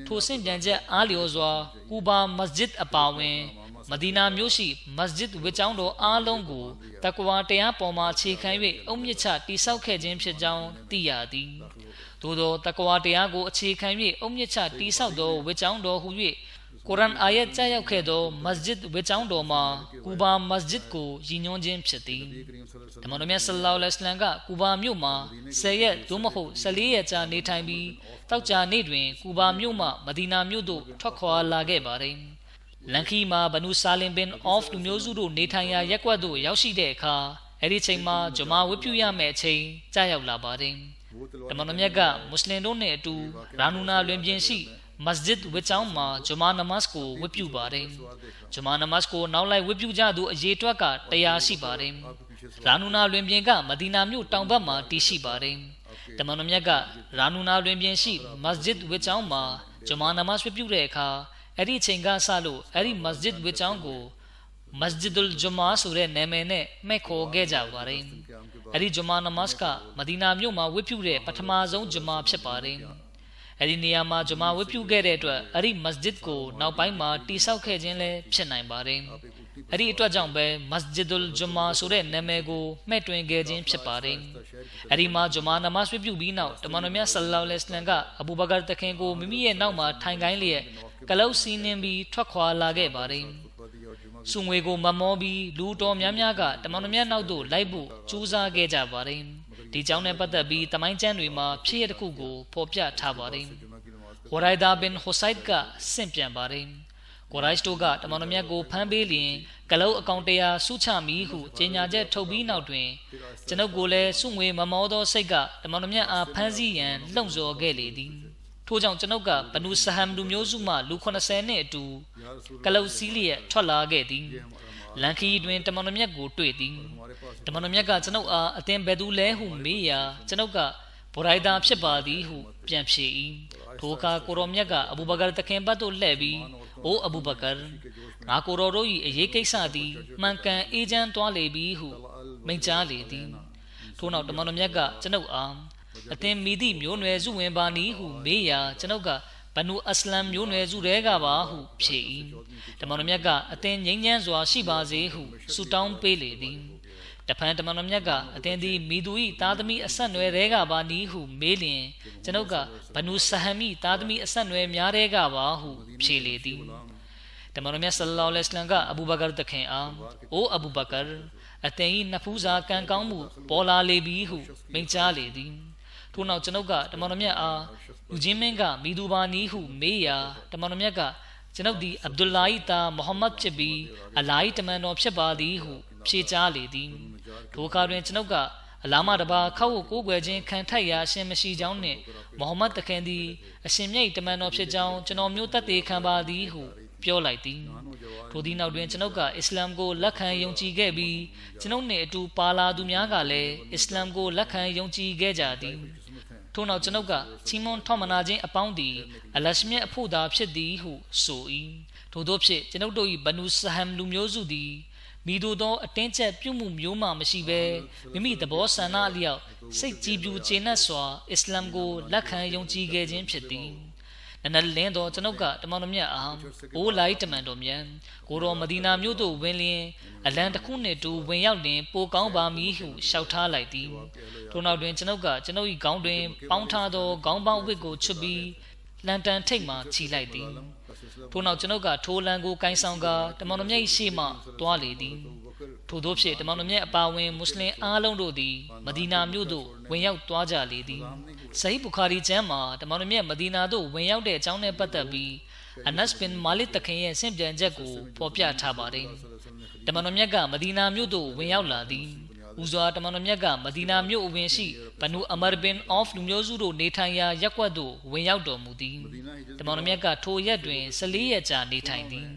ထိုဆင့်ပြန်ချက်အားလျော်စွာကူဘာမစဂျစ်အပါဝင်မဒီနာမြို့ရှိမစဂျစ်ဝေကျောင်းတော်အားလုံးကိုတကွာတရားပေါ်မှာအခြေခံ၍အုတ်မြစ်ချတိဆောက်ခဲ့ခြင်းဖြစ်ကြောင်းသိရသည်သို့သောတကွာတရားကိုအခြေခံ၍အုတ်မြစ်ချတိဆောက်သောဝေကျောင်းတော်ဟူ၍ ကုရ်အာန်အာယတ်ကြားရောက်ခဲ့သောမစဂျစ်ဝေကျောင်းတော်မှာကူဘာမစဂျစ်ကိုရည်ညွှန်းခြင်းဖြစ်သည်တမန်တော်မြတ်ဆလ္လာလဟ်အလိုင်းဝါဆလမ်ကကူဘာမြို့မှာ10 ရက်သို့မဟုတ်14 ရက်ကြာနေထိုင်ပြီးတောက်ကြနေ့တွင်ကူဘာမြို့မှမဒီနာမြို့သို့ထွက်ခွာလာခဲ့ပါတယ်လန်ခီမှာဘနူဆာလင်ဘင်အော့ဖ်လူမျိုးစုတို့နေထိုင်ရာရက်ကွက်သို့ရောက်ရှိတဲ့အခါအဲ့ဒီချိန်မှာဂျမာဝတ်ပြုရမယ့်အချိန်ကြာရောက်လာပါတယ်တမန်တော်မြတ်ကမွတ်စလင်တို့နဲ့အတူရာနူနာလွင်ပြင်ရှိမစဂျစ်ဝတ်ကျောင်းမှာဂျမာနမတ်ကိုဝတ်ပြုပါတယ်ဂျမာနမတ်ကိုနောက်လိုက်ဝတ်ပြုကြသူအရေအတွက်က100ရှိပါတယ်ရာနူနာလွင်ပြင်ကမဒီနာမြို့တောင်ဘက်မှာတည်ရှိပါတယ်တမန်တော်မြတ်ကရာနူနာလွင်ပြင်ရှိမစဂျစ်ဝတ်ကျောင်းမှာဂျမာနမတ်ဝတ်ပြုတဲ့အခါအဲ့ဒီအချိန်ကစလို့အဲ့ဒီမစဂျစ်ဝတ်ကျောင်းကိုမစဂျစ်ဒ်အလ်ဂျမာဆိုတဲ့နာမည်နဲ့မှတ်ခေါ်ခဲ့ကြပါတယ်အဲ့ဒီဂျမာနမတ်ကမဒီနာမြို့မှာဝတ်ပြုတဲ့ပထမဆုံးဂျမာဖြစ်ပါတယ်အဲ့ဒီနေရာမှာဂျမာဝတ်ပြုခဲ့တဲ့အတွက်အဲ့ဒီမစဂျစ်ကိုနောက်ပိုင်းမှာတိဆောက်ခဲ့ခြင်းလည်းဖြစ်နိုင်ပါတယ်အဲ့ဒီအတွက်ကြောင့်ပဲမစဂျစ်ဒ်အလ်ဂျမာဆိုတဲ့နာမည်ကိုမှတ်တွင်ခဲ့ခြင်းဖြစ်ပါတယ်အဲ့ဒီမှာဂျမာနမတ်ဝတ်ပြုပြီးနောက်တမန်တော်မြတ်ဆလ္လာလဟ်အလိုင်းဝါဆလမ်ကအဘူဘကာတခင်ကိုမိမိရဲ့နောက်မှာထိုင်ခိုင်းလျက်ကလုတ်စီးနှင်းပြီးထွက်ခွာလာခဲ့ပါတယ်စုငွေကိုမမောပြီးလူတော်များများကတမန်တော်မြတ်နောက်သို့လိုက်ဖို့ကြိုးစားခဲ့ကြပါတယ်ဒီကြောင့်နဲ့ပတ်သက်ပြီးတမိုင်းကျမ်းတွေမှာဖြစ်ရတစ်ခုကိုဖော်ပြထားပါတယ်ဝရိုင်ဒါဘင်ဟူဆိုက်ကဆင့်ပြန်ပါတယ်ကိုရိုက်စတိုကတမန်တော်မြတ်ကိုဖမ်းပေးလျင်ကလုတ်အကောင့်100စုချမီဟုကြေညာချက်ထုတ်ပြီးနောက်တွင်ကျွန်ုပ်ကိုလည်းစုငွေမမောသောစိတ်ကတမန်တော်မြတ်အားဖမ်းဆီးရန်လှုံ့ဆော်ခဲ့လေသည်ထို့ကြောင့်ကျွန်ုပ်ကဘနူဆဟမ်လူမျိုးစုမှလူ80နဲ့အတူကလုတ်စီးလျက်ထွက်လာခဲ့သည်လန်ခီတွင်တမန်တော်မြတ်ကိုတွေ့သည်တမန်တော်မြတ်ကကျွန်ုပ်အားအသင်ဘယ်သူလဲဟုမေးရာကျွန်ုပ်ကဘူရိုင်ဒါဖြစ်ပါသည်ဟုပြန်ဖြေ၏ထိုအခါကိုရောမြတ်ကအဘူဘကာတခင်ဘတ်သို့လှည့်ပြီးအိုအဘူဘကာငါကိုရောတို့၏အရေးကိစ္စသည်မှန်ကန်အေးချမ်းသွားလေပြီဟုမိန့်ကြားလေသည်ထို့နောက်တမန်တော်မြတ်ကကျွန်ုပ်အားအသင်မိသည့်မျိုးနွယ်စုဝင်ပါနည်းဟုမေးရာကျွန်ုပ်ကဘနူအစ္စလမ်မျိုးနွယ်စုတွေကပါဟုဖြေ၏တမန်တော်မြတ်ကအသင်ငြိမ်းချမ်းစွာရှိပါစေဟုဆုတောင်းပေးလေသည်တဖန်တမန်တော်မြတ်ကအသင်သည်မိသူ၏သားသမီးအဆက်နွယ်တွေကပါနည်းဟုမေးလျင်ကျွန်ုပ်ကဘနူဆဟမ်၏သားသမီးအဆက်နွယ်များတွေကပါဟုဖြေလေသည်တမန်တော်မြတ်ဆလ္လာလဟ်အလိုင်းဝါဆလမ်ကအဘူဘကာတခင်အားအိုအဘူဘကာအသင်၏နဖူးစာကံကောင်းမှုပေါ်လာလေပြီဟုမိန့်ကြားလေသည်ထို့နောက်ကျွန်ုပ်ကတမန်တော်မြတ်အားလူချင်းမင်းကမိသူပါနည်းဟုမေးရာတမန်တော်မြတ်ကကျွန်ုပ်သည်အဗ်ဒူလာဟ်သားမိုဟမ္မဒ်ဖြစ်ပြီးအလာဟ်တမန်တော်ဖြစ်ပါသည်ဟုဖြေကြားလေသည်ထိုအခါတွင်ကျွန်ုပ်ကအလာမတပါခောက်ကိုကိုးကွယ်ခြင်းခံထိုက်ရာအရှင်မရှိကြောင်းနှင့်မိုဟမ္မဒ်တခင်သည်အရှင်မြတ်တမန်တော်ဖြစ်ကြောင်းကျွန်တော်မျိုးသက်သေခံပါသည်ဟုပြောလိုက်သည်ထိုသည့်နောက်တွင်ကျွန်ုပ်ကအစ္စလာမ်ကိုလက်ခံယုံကြည်ခဲ့ပြီးကျွန်ုပ်နှင့်အတူပါလာသူများကလည်းအစ္စလာမ်ကိုလက်ခံယုံကြည်ခဲ့ကြသည်ထို့နောက်ကျွန်ုပ်ကချီးမွမ်းထောက်မနာခြင်းအပေါင်းသည်အလရှမြတ်အဖို့သာဖြစ်သည်ဟုဆို၏ထို့သောဖြင့်ကျွန်ုပ်တို့၏ဘနူဆဟမ်လူမျိုးစုသည်မိတို့သောအတင်းကျပ်ပြုမှုမျိုးမှမရှိဘဲမိမိသဘောဆန္ဒအလျောက်စိတ်ကြည်ပြူကျေနပ်စွာအစ္စလာမ်ကိုလက်ခံယုံကြည်ခဲ့ခြင်းဖြစ်သည်နနလင်းသောကျွန်ုပ်ကတမန်တော်မြတ်အားအိုလိုက်တမန်တော်မြတ်ကိုတော်မဒီနာမြို့သို့ဝင်လျင်အလံတစ်ခုနှင့်တူဝင်ရောက်လျင်ပိုကောင်းပါမည်ဟုလျှောက်ထားလိုက်သည်ထို့နောက်တွင်ကျွန်ုပ်ကကျွန်ုပ်၏ခေါင်းတွင်ပေါင်းထားသောခေါင်းပေါင်းဝတ်ကိုချွတ်ပြီးလန်တန်ထိပ်မှခြိလိုက်သည်ထို့နောက်ကျွန်ုပ်ကထိုလံကိုကိုင်းဆောင်ကာတမန်တော်မြတ်၏ရှေ့မှတွားလေသည်ထို့သောဖြင့်တမန်တော်မြတ်အပါဝင်မွတ်စလင်အားလုံးတို့သည်မဒီနာမြို့သို့ဝင်ရောက်သွားကြလေသည်ဆဟီဘူခါရီကျမ်းမှာတမန်တော်မြတ်မဒီနာသို့ဝင်ရောက်တဲ့အကြောင်းနဲ့ပတ်သက်ပြီးအနတ်ဘင်မာလစ်တခင်ရဲ့ဆင့်ပြန်ချက်ကိုဖော်ပြထားပါတယ်တမန်တော်မြတ်ကမဒီနာမြို့သို့ဝင်ရောက်လာသည်ဦးစွာတမန်တော်မြတ်ကမဒီနာမြို့အဝင်ရှိဘနူအမာဘင်အော့ဖ်လူမျိုးစုတို့နေထိုင်ရာရပ်ကွက်သို့ဝင်ရောက်တော်မူသည်တမန်တော်မြတ်ကထိုရက်တွင်14ရက်ကြာနေထိုင်သည်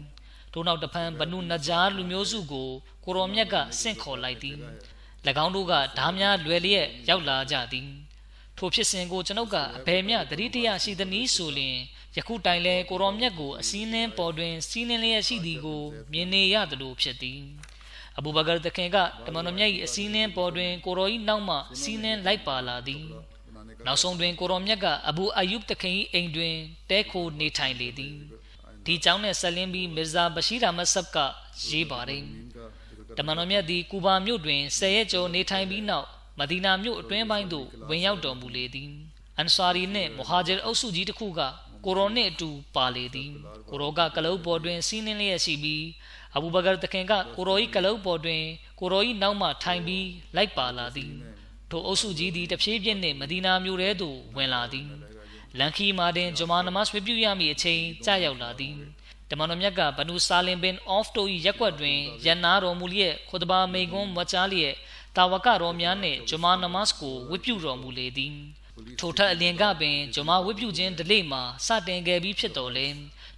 ထို့နောက်တဖန်ဘနူနဂျာလူမျိုးစုကိုကိုရောမြတ်ကဆင့်ခေါ်လိုက်သည်၎င်းတို့ကဓာများလွယ်လျက်ရောက်လာကြသည်ထိုဖြစ်စဉ်ကိုကျွန်ုပ်ကအဘယ်မျှတတိတရရှိသည်နည်းဆိုလျင်ယခုတိုင်လဲကိုရောမြတ်ကိုအစည်းနှင်းပေါ်တွင်စီးနှင်းလျက်ရှိသည်ကိုမြင်နေရသလိုဖြစ်သည်အဘူဘကာတခင်ကတမန်တော်မြတ်၏အစည်းနှင်းပေါ်တွင်ကိုရော၏နောက်မှစီးနှင်းလိုက်ပါလာသည်နောက်ဆုံးတွင်ကိုရောမြတ်ကအဘူအယုဘ်တခင်၏အိမ်တွင်တဲခိုနေထိုင်လေသည်ဒီကြောင့်နဲ့ဆက်လင်းပြီးမီဇာဘရှိရာမဆပ်ကရေးပါတယ်တမန်တော်မြတ်သည်ကူဘာမြို့တွင်10ရက်ကျော်နေထိုင်ပြီးနောက်မဒီနာမြို့အတွင်းပိုင်းသို့ဝင်ရောက်တော်မူလေသည်အန်ဆာရီနှင့်မူဟာဂျီအုပ်စုကြီးတစ်ခုက ကိုရောနှင့်အတူပါလေသည်ကိုရောကကလုတ်ပေါ်တွင်စီးနှင်းလျက်ရှိပြီးအဘူဘကာတခင်ကကိုရော၏ကလုတ်ပေါ်တွင်ကိုရော၏နောက်မှထိုင်ပြီးလိုက်ပါလာသည်ထိုအုပ်စုကြီးသည်တဖြည်းဖြည်းနှင့်မဒီနာမြို့ထဲသို့ဝင်လာသည်လန်ခီမာတင်ဂျမာနမတ်ဝေပြုရမည့်အချိန်ကြာရောက်လာသည်တမန်တော်မြတ်ကဘနူဆာလင်ဘင်အော့ဖ်တို၏ရက်ကွက်တွင်ရန်နာတော်မူလျက်ခွတ်ဘာမိန်ကွန်းမကြားလျက်တာဝကတော်များနှင့်ဂျမာနမတ်ကိုဝေပြုတော်မူလေသည်ထိုထက်အလင်ကပင်ဂျမာဝေပြုခြင်းဒလိမှာစတင်ခဲ့ပြီးဖြစ်တော်လဲ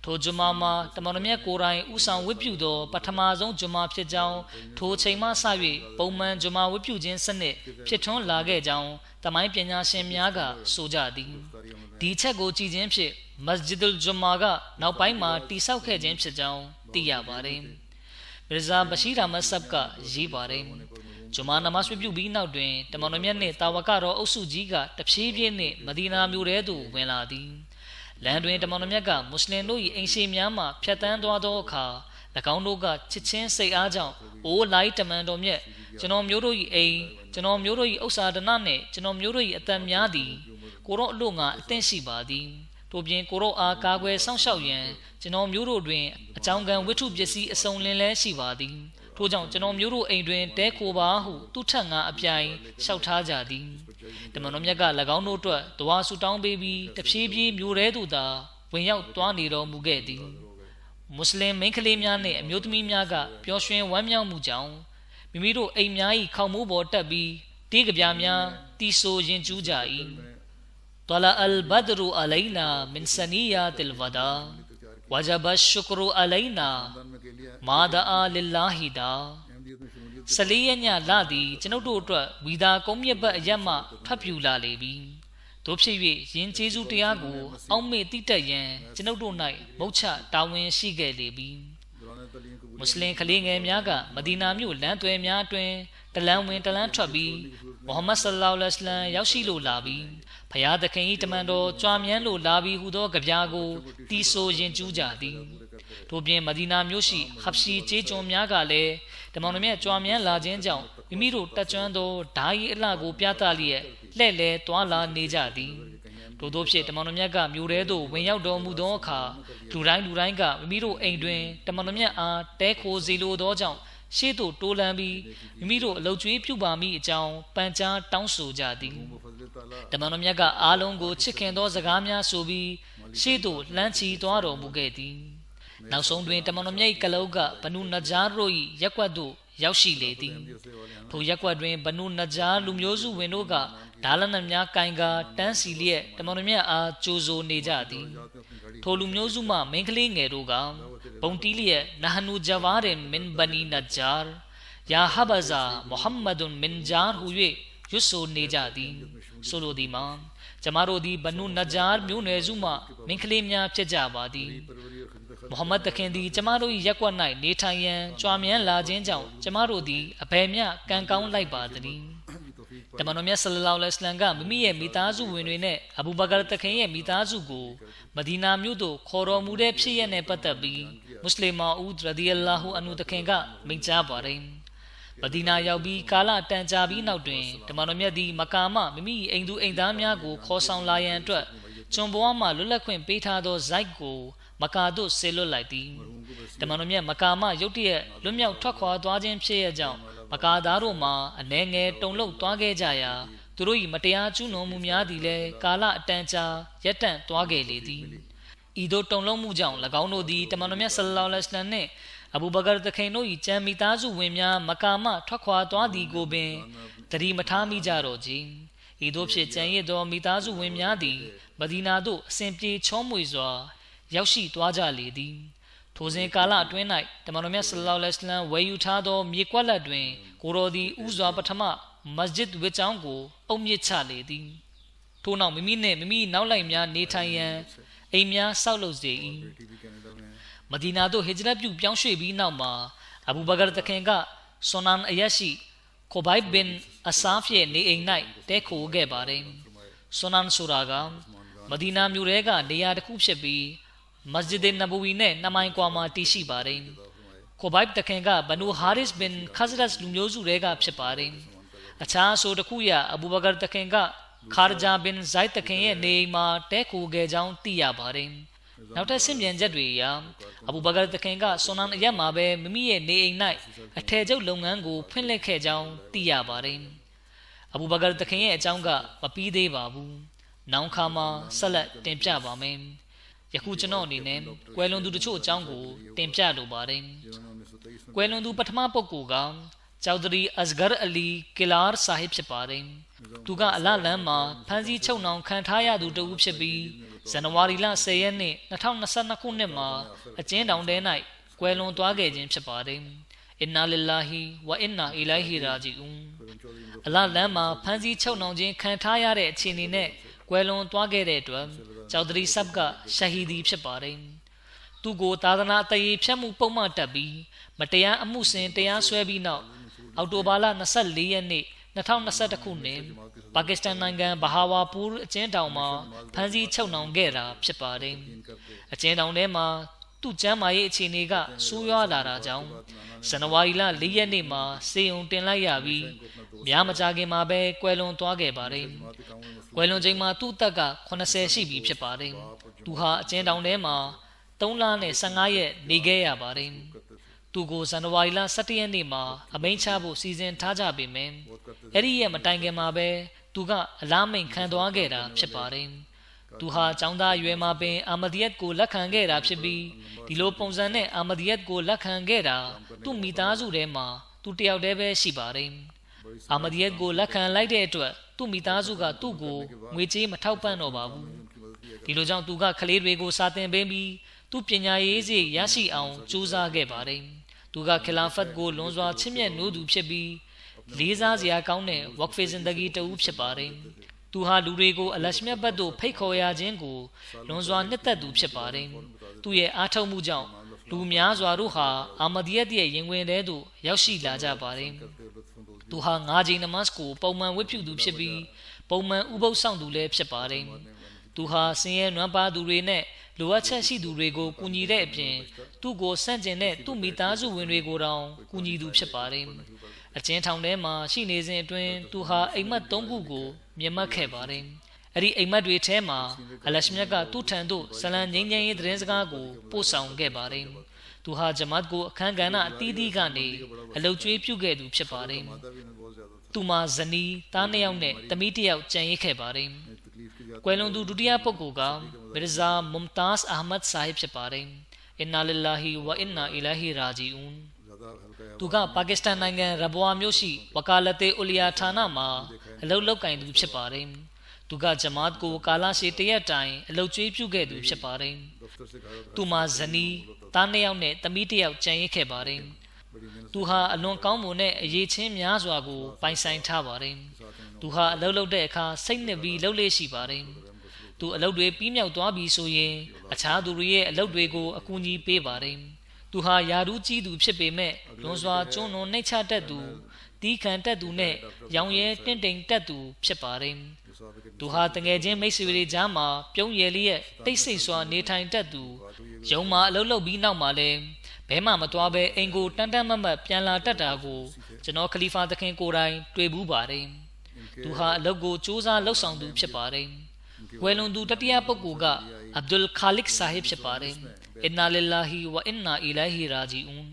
ထိုဂျမာမှာတမန်တော်မြတ်ကိုယ်တိုင်ဥဆောင်ဝေပြုသောပထမဆုံးဂျမာဖြစ်ကြောင်းထိုချိန်မှစ၍ပုံမှန်ဂျမာဝေပြုခြင်းစနစ်ဖြစ်ထွန်းလာခဲ့ကြောင်းတမိုင်းပညာရှင်များကဆိုကြသည်ဒီချက်ကိုကြည်ခြင်းဖြင့်မစဂျစ်ဒ်ဂျမာကနောက်ပိုင်းမှာတိဆောက်ခဲ့ခြင်းဖြစ်ကြောင်းသိရပါတယ်မီဇာဘရှိရာမဆပ်ကရေးပါတယ်ဂျမာနမတ်ပြုပြီးနောက်တွင်တမန်တော်မြတ်နှင့်တာဝကတော်အုပ်စုကြီးကတဖြည်းဖြည်းနှင့်မဒီနာမြို့ထဲသို့ဝင်လာသည်လမ်းတွင်တမန်တော်မြတ်ကမွတ်စလင်တို့၏အိမ်ရှိများမှဖြတ်တန်းသွားသောအခါ၎င်းတို့ကချစ်ချင်းစိတ်အားကြောင့်အိုးလိုက်တမန်တော်မြတ်ကျွန်တော်မျိုးတို့၏အိမ်ကျွန်တော်မျိုးတို့၏ဥစ္စာဒနာနှင့်ကျွန်တော်မျိုးတို့၏အသက်များသည်ကိုရော့အလို့ငါအသင့်ရှိပါသည်ထို့ပြင်ကိုရော့အားကာကွယ်စောင့်ရှောက်ရန်ကျွန်တော်မျိုးတို့တွင်အကြောင်းကံဝိထုပစ္စည်းအစုံလင်လဲရှိပါသည်ထို့ကြောင့်ကျွန်တော်မျိုးတို့အိမ်တွင်တဲခိုပါဟုသူထက်ငါအပြိုင်လျှောက်ထားကြသည်တမန်တော်မြတ်က၎င်းတို့အတွက်တဝါဆူတောင်းပေးပြီးတဖြည်းဖြည်းမျိုးရဲသို့သာဝင်ရောက်သွားနေတော်မူခဲ့သည်မွတ်စလင်မိန်းကလေးများနှင့်အမျိုးသမီးများကပျော်ရွှင်ဝမ်းမြောက်မှုကြောင့်မိမိတို့အိမ်များ၏ခေါင်မိုးပေါ်တက်ပြီးတေးကဗျာများတီးဆိုရင်ကျူးကြ၏طلع البدر علينا من ثنيات الوداع وجب الشكر علينا ما دعا لله دا 14ရက်ညလာသည်ကျွန်ုပ်တို့အတွက်ဝီသာကုန်းမြတ်ဘက်အရက်မှဖတ်ပြူလာလေပြီတို့ဖြစ်၍ယဉ်ကျေးဇူးတရားကိုအောက်မေ့တိတက်ရန်ကျွန်ုပ်တို့၌မုတ်ချတာဝန်ရှိခဲ့လေပြီမွတ်စလင်ကလေးငယ်များကမဒီနာမြို့လမ်းသွယ်များအတွင်တလန်းဝင်တလန်းထွက်ပြီးမုဟမ္မဒ်ဆလ္လာလဟ်အလိုင်းဝါဆလမ်ရောက်ရှိလို့လာပြီးဖယားသခင်၏တမန်တော်ကြွားမြန်းလို့လာပြီးဟူသောကြပြာကိုတီးဆိုရင်ကျူးကြသည်ထို့ပြင်မဒီနာမြို့ရှိဟပ်ရှိကျေးကျွန်များကလည်းတမန်တော်မြတ်ကြွားမြန်းလာခြင်းကြောင့်မိမိတို့တက်ကြွသောဓာရီအလှကိုပြသလျက်လှဲ့လဲတွာလာနေကြသည်ထို့သောဖြင့်တမန်တော်မြတ်ကမြို့ထဲသို့ဝင်ရောက်တော်မူသောအခါလူတိုင်းကမိမိတို့အိမ်တွင်တမန်တော်မြတ်အားတဲခိုစီလိုသောကြောင့်ရှေ့သို့တိုးလန်းပြီးမိမိတို့အလုတ်ကျွေးပြုပါမိအကြောင်းပန်ကြားတောင်းဆိုကြသည်တမန်တော်မြတ်ကအားလုံးကိုချစ်ခင်သောစကားများဆိုပြီးရှေ့သို့လှမ်းချီသွားတော်မူခဲ့သည်နောက်ဆုံးတွင်တမန်တော်မြတ်၏ကလုတ်ကဘနူနဂျာတို့၏ရက်ကွက်သို့ရောက်ရှိလေသည်ထိုရက်ကွက်တွင်ဘနူနဂျာလူမျိုးစုဝင်တို့ကဒါလနများကင်ကာတန်းစီလျက်တမန်တော်မြတ်အားကြိုဆိုနေကြသည်ထိုလူမျိုးစုမှမိန်းကလေးငယ်တို့ကပုံတီးလျက်နဟနူဂျဝါရင်မင်ဘနီနဂျာယာဟဘဇာမုဟမ္မဒ်မင်ဂျာဟူ၍ရွတ်ဆိုနေကြသည်ဆိုလိုသည်မှာကျမတို့သည်ဘနူနဂျာမျိုးနွယ်စုမှမိန်းကလေးများဖြစ်ကြပါသည်မုဟမ္မဒ်တခင်သည်ကျမတို့၏ရက်ကွက်၌နေထိုင်ရန်ကြွားမြန်းလာခြင်းကြောင့်ကျမတို့သည်အဘယ်မျှကံကောင်းလိုက်ပါသည်တမန်တော်မြတ်ဆလ္လာလဟ်အလိုင်းဝါဆလမ်ကမိမိရဲ့မိသားစုဝင်တွေနဲ့အဘူဘကာတခင်ရဲ့မိသားစုကိုမဒီနာမြို့သို့ခေါ်တော်မူတဲ့ဖြစ်ရပ်နဲ့ပတ်သက်ပြီးမွတ်စလင်မာဦးရဒီအလာဟူအန်ဟူတခင်ကမိန့်ကြားပါတယ်မဒီနာရောက်ပြီးကာလတန်ကြာပြီးနောက်တွင်တမန်တော်မြတ်သည်မကာမမိမိအိမ်သူအိမ်သားများကိုခေါ်ဆောင်လာရန်အတွက်ကျွန်ဘွားမှလွတ်လပ်ခွင့်ပေးထားသောဇိုက်ကိုမကာသို့ဆေလွတ်လိုက်သည်တမန်တော်မြတ်မကာမရုတ်တရက်လွတ်မြောက်ထွက်ခွာသွားခြင်းဖြစ်ရကြောင်းမကာသားတို့မှာအနှဲငယ်တုန်လှုပ်သွားခဲ့ကြရာသူတို့၏မတရားကျူးလွန်မှုများသည်လည်းကာလအတန်ကြာရပ်တန့်သွားခဲ့လေသည်ဤသို့တုန်လှုပ်မှုကြောင့်၎င်းတို့သည်တမန်တော်မြတ်ဆလ္လာလဟ်အလိုင်းဝါဆလမ်နှင့်အဘူဘကာတခင်တို့၏ကျမ်းမိသားစုဝင်များမကာမထွက်ခွာသွားသည်ကိုပင်တတိမထားမိကြတော့ကြဤသို့ဖြစ်ကျန်ရစ်သောမိသားစုဝင်များသည်မဒီနာသို့အစဉ်ပြေချောမွေစွာရောက်ရှိသွားကြလေသည်ထိုစဉ်ကာလအတွင်း၌တမန်တော်မြတ်ဆလ္လာလဟ်အလိုင်းဝါဆလမ်ဝယ်ယူထားသောမြေကွက်လက်တွင်ကိုရော်သည်ဥစွာပထမမစဂျစ်ဝစ်ကျောင်းကိုအုပ်မြစ်ချလေသည်ထို့နောက်မိမိနှင့်မိမိနောက်လိုက်များနေထိုင်ရန်အိမ်များဆောက်လုပ်စေ၏မဒီနာသို့ဟီဂျရတ်ပြုပြောင်းရွှေ့ပြီးနောက်မှာအဘူဘကာတခင်ကဆွန်နန်အယရှိခိုဘိုင်ဘင်အဆာဖ်ရဲ့နေအိမ်၌တဲခိုခဲ့ပါတယ်ဆွန်နန်ဆိုတာကမဒီနာမြို့ရဲကနေရာတစ်ခုဖြစ်ပြီးမစဂျစ်နဘဝီနဲ့2မိုင်ကွာမှာတည်ရှိပါတယ်ခိုဘိုင်တခင်ကဘနူဟာရစ်ဘင်ခဇရတ်လူမျိုးစုတွေကဖြစ်ပါတယ်အခြားဆိုတစ်ခုရအဘူဘကာတခင်က ခါရဂျာဘင်ဇိုက်တခင်ရဲ့နေအိမ်မှာတဲခိုခဲ့ကြောင်းသိရပါတယ်။နောက်ထပ်ဆင့်ပြန်ချက်တွေအရအဘူဘကာတခင်ကဆွန်နန်အရက်မှာပဲမိမိရဲ့နေအိမ်၌အထည်ချုပ်လုပ်ငန်းကိုဖွင့်လှစ်ခဲ့ကြောင်းသိရပါတယ်။အဘူဘကာတခင်ရဲ့အကြောင်းကမပြီးသေးပါဘူး။နောက်ခါမှာဆက်လက်တင်ပြပါမယ်။ယခုကျွန်တော်အနေနဲ့ကွယ်လွန်သူတို့အကြောင်းကိုတင်ပြလိုပါတယ်။ကွယ်လွန်သူပထမပုဂ္ဂိုလ်ကချောက်ဒရီအစဂရအလီကီလာဆာဟစ်ဖြစ်ပါတယ်။သူကအလလန်မှာဖမ်းဆီးချုပ်နှောင်ခံထားရသူတဦးဖြစ်ပြီးဇန်နဝါရီလ10ရက်နေ့2022ခုနှစ်မှာအကျဉ်းထောင်ထဲ၌ကွယ်လွန်သွားခဲ့ခြင်းဖြစ်ပါတယ်။အင်နာလ illah ဝအင်နာအီလိုင်ဟီရာဂျီအွန်အလလန်မှာဖမ်းဆီးချုပ်နှောင်ခြင်းခံထားရတဲ့အခြေအနေနဲ့ကွယ်လွန်သွားခဲ့တဲ့အတွက်ချောက်ဒရီဆပ်ကရှာဟီဒီဖြစ်ပါတယ်။သူကိုသာသနာတရေဖြတ်မှုပုံမှန်တက်ပြီးမတရားအမှုစဉ်တရားစွဲပြီးနောက်အောက်တိုဘာလ24ရက်နေ့2021ခုနှစ်ပါကစ္စတန်နိုင်ငံဘဟာဝါပူအကျဉ်းထောင်မှာဖမ်းဆီးချုပ်နှောင်ခဲ့တာဖြစ်ပါတယ်။အကျဉ်းထောင်ထဲမှာသူ့ကျမ်းမာရေးအခြေအနေကဆိုးရွားလာတာကြောင့်ဇန်နဝါရီလ4ရက်နေ့မှာစေယုံတင်လိုက်ရပြီးများမကြာခင်မှာပဲကွယ်လွန်သွားခဲ့ပါတယ်။ကွယ်လွန်ချိန်မှာသူ့အသက်က80ရှိပြီဖြစ်ပါတယ်။သူဟာအကျဉ်းထောင်ထဲမှာ3လနဲ့15ရက်နေခဲ့ရပါတယ်။သူကိုဇန်နဝါရီလ17ရက်နေ့မှာအမိန့်ချဖို့စီစဉ်ထားကြပေမယ့်အဲ့ဒီရဲ့မတိုင်ခင်မှာပဲသူကအလားမိန်ခံသွားခဲ့တာဖြစ်ပါတယ်။သူဟာចောင်းသားရွယ်မှာပင်အာမဒီယတ်ကိုလက်ခံခဲ့တာဖြစ်ပြီးဒီလိုပုံစံနဲ့အာမဒီယတ်ကိုလက်ခံခဲ့တာသူ့မိသားစုထဲမှာသူတယောက်တည်းပဲရှိပါတယ်။အာမဒီယတ်ကိုလက်ခံလိုက်တဲ့အတွက်သူ့မိသားစုကသူ့ကိုငွေကြေးမထောက်ပံ့တော့ပါဘူး။ဒီလိုကြောင့်သူကကလေးတွေကိုစာသင်ပေးပြီးသူ့ပညာရေးစိတ်ရရှိအောင်ကြိုးစားခဲ့ပါတယ်။သူကခလာဖတ်ကိုလွန်စွာချစ်မြတ်နိုးသူဖြစ်ပြီးလေးစားစရာကောင်းတဲ့ဝက်ဖေဇင်ဒဂီတူဖြစ်ပါတယ်။သူဟာလူတွေကိုအလရှမြတ်ဘတ်သို့ဖိတ်ခေါ်ရခြင်းကိုလွန်စွာနှစ်သက်သူဖြစ်ပါတယ်။သူရဲ့အားထုတ်မှုကြောင့်လူများစွာတို့ဟာအာမဒီယတ်ရဲ့ရင်ဝင်ထဲသို့ရောက်ရှိလာကြပါတယ်။သူဟာ9ချိန်နမတ်ကိုပုံမှန်ဝတ်ပြုသူဖြစ်ပြီးပုံမှန်ဥပုသ်ဆောင်သူလည်းဖြစ်ပါတယ်။သူဟာဆင်းရဲနွမ်းပါးသူတွေနဲ့လိုအပ်ချက်ရှိသူတွေကိုကူညီတဲ့အပြင်သူ့ကိုစန့်ကျင်တဲ့သူ့မိသားစုဝင်တွေကိုတောင်ကူညီသူဖြစ်ပါတယ်။အကျဉ်းထောင်ထဲမှာရှိနေစဉ်အတွင်းသူဟာအိမ်မက်3ခုကိုမြင်မှတ်ခဲ့ပါတယ်။အဲ့ဒီအိမ်မက်တွေထဲမှာအလရှမြတ်ကသူ့ထံသို့ဇလန်ငိမ့်ငိမ့်ရေးသတင်းစကားကိုပို့ဆောင်ခဲ့ပါတယ်။သူဟာဂျမတ်ကိုအခမ်းကဏ္ဍအသီးသီးကနေအလုတ်ကျွေးပြုခဲ့သူဖြစ်ပါတယ်။သူမှာဇနီးသား2ယောက်နဲ့သမီး1ယောက်ကျန်ရစ်ခဲ့ပါတယ်။ကွယ်လွန်သူဒုတိယပုဂ္ဂိုလ်ကမီရဇာမွမ်တာစ်အာမတ်ဆာဟစ်ဖြစ်ပါတယ်။အင်နာလ illah ဝအင်နာအီလိုင်ဟီရာဂျီအွန်သူကပါကစ္စတန်နိုင်ငံရဘွာမြို့ရှိဝကာလတေဥလီယာဌာနမှာအလုပ်လုပ်ကိုင်သူဖြစ်ပါတယ်။သူကဂျမာတ်ကိုကာလရှည်တရက်တိုင်အလုပ်ကျွေးပြုခဲ့သူဖြစ်ပါတယ်။သူမှာဇနီးသား2ယောက်နဲ့သမီး1ယောက်ကျန်ရစ်ခဲ့ပါတယ်။သူဟာအလွန်ကောင်းမွန်တဲ့အရေးချင်းများစွာကိုပိုင်ဆိုင်ထားပါတယ်။သူဟာအလုပ်လုပ်တဲ့အခါစိတ်နှစ်ပြီးလှုပ်လေ့ရှိပါတယ်။သူအလုပ်တွေပြီးမြောက်သွားပြီဆိုရင်အခြားသူတွေရဲ့အလုပ်တွေကိုအကူအညီပေးပါတယ်။သူဟာယာဒူးကြီးသူဖြစ်ပေမဲ့လွန်စွာကျွန်းလွန်နှိမ့်ချတတ်သူတီးခံတတ်သူနဲ့ရောင်ရဲတင့်တိမ်တတ်သူဖြစ်ပါတယ်။သူဟာတငယ်ချင်းမိတ်ဆွေတွေကြားမှာပြုံးရည်လျက်တိတ်ဆိတ်စွာနေထိုင်တတ်သူရုံမှာအလုပ်လုပ်ပြီးနောက်မှာလည်းဘဲမှမသွားဘဲအိမ်ကိုတန်းတန်းမတ်မတ်ပြန်လာတတ်တာကိုကျွန်တော်ခလီဖာသခင်ကိုယ်တိုင်တွေ့ဘူးပါတယ်။သူဟာအလုပ်ကိုစူးစမ်းလှုပ်ဆောင်သူဖြစ်ပါတယ်။ကွယ်လွန်သူတတိယပုဂ္ဂိုလ်ကအဗ်ဒุลခါလစ်ဆာဟစ်ဖြစ်ပါတယ်။အင်နာလ illah ဝအင်နာအီလိုင်ဟီရာဂျီအွန်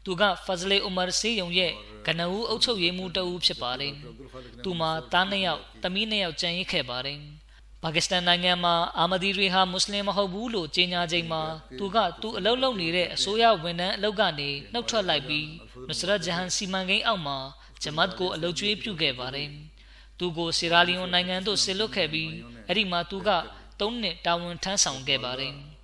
သူကဖဇလေဥမာဆေးယုံရဲ့ကနဦးအုပ်ချုပ်ရေးမှူးတဦးဖြစ်ပါတယ်။သူမှာသား2ယောက်သမီး2ယောက်ကျန်ရစ်ခဲ့ပါတယ်။ပါကစ္စတန်နိုင်ငံမှာအာမဒီတွေဟာမွတ်စလင်မဟုတ်ဘူးလို့ကြေညာချိန်မှာသူအလုပ်လုပ်နေတဲ့အစိုးရဝန်ထမ်းအလုပ်ကနေနှုတ်ထွက်လိုက်ပြီးနုစရတ်ဂျဟန်စီမံကိန်းအောက်မှာဂျမတ်ကိုအလုပ်ကျွေးပြုခဲ့ပါတယ်။သူကိုဆီရာလီယွန်နိုင်ငံသို့ဆစ်လွတ်ခဲ့ပြီးအဲ့ဒီမှာသူက3နှစ်တာဝန်ထမ်းဆောင်ခဲ့ပါတယ်။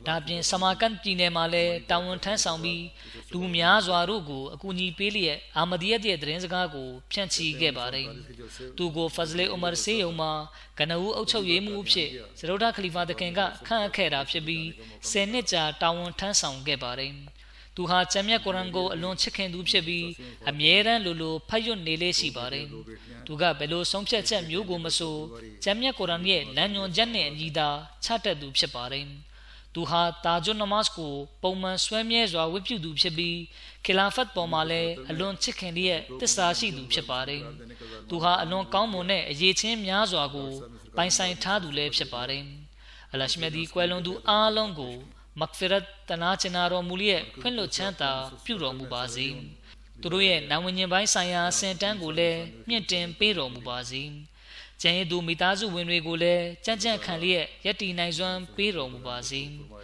ဒါပြင်ဆမာကန်ပြည်နယ်မှာလည်းတာဝန်ထမ်းဆောင်ပြီးလူများစွာတို့ကိုအကူအညီပေးလျက်အာမဒီယတ်ရဲ့သတင်းစကားကိုဖြန့်ချီခဲ့ပါတယ်။သူကိုဖဇလေဥမာဆေးယုံမှာကနဦးအုပ်ချုပ်ရေးမှူးအဖြစ်ဇရိုဒါခလီဖာသခင်ကခန့်အပ်ခဲ့တာဖြစ်ပြီး10နှစ်ကြာတာဝန်ထမ်းဆောင်ခဲ့ပါတယ်။သူဟာကျမ်းမြတ်ကုရ်အာန်ကိုအလွန်ချစ်ခင်သူဖြစ်ပြီးအမြဲတမ်းလိုဖတ်ရွတ်နေလေ့ရှိပါတယ်။သူကဘယ်လိုဆုံးဖြတ်ချက်မျိုးကိုမဆိုကျမ်းမြတ်ကုရ်အာန်ရဲ့လမ်းညွှန်ချက်နဲ့အညီသာချတတ်သူဖြစ်ပါတယ်။ သူဟာတာဂျွတ်နမတ်ကိုပုံမှန်ဆွဲမြဲစွာဝတ်ပြုသူဖြစ်ပြီးခီလာဖတ်ပေါ်မှာလည်းအလွန်ချစ်ခင်တဲ့တစ္ဆာရှိသူဖြစ်ပါတယ်။သူဟာအလွန်ကောင်းမွန်တဲ့အရေးချင်းများစွာကိုပိုင်ဆိုင်ထားသူလည်းဖြစ်ပါတယ်။အလရှမြတ်ဒီကွယ်လွန်သူအားလုံးကိုမဂ်ဖီရတ်တနာကျင်နာတော်မူလျက်ခွင့်လွှတ်ချမ်းသာပြုတော်မူပါစေ။သူတို့ရဲ့နာဝဉ္ဇဉ်ပိုင်းဆိုင်ရာအစဉ်တန်းကိုလည်းမြင့်တင်ပေးတော်မူပါစေ။ကျန်ရည်သူမိသားစုဝင်တွေကိုလည်းကြံ့ကြံ့ခံလျက်ယက်တီနိုင်စွမ်းပေးတော်မူပါစေ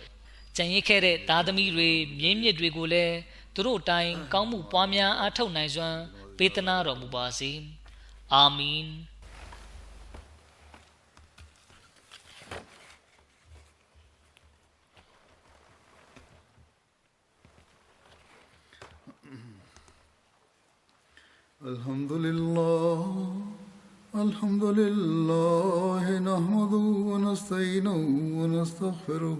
။ကျန်ရည်ခဲ့တဲ့သားသမီးတွေမြင်းမြစ်တွေကိုလည်းသူတို့အတိုင်းကောင်းမှုပွားများအားထုတ်နိုင်စွမ်းပေးသနာတော်မူပါစေ။အာမင်။ الحمد لله نحمده ونستعينه ونستغفره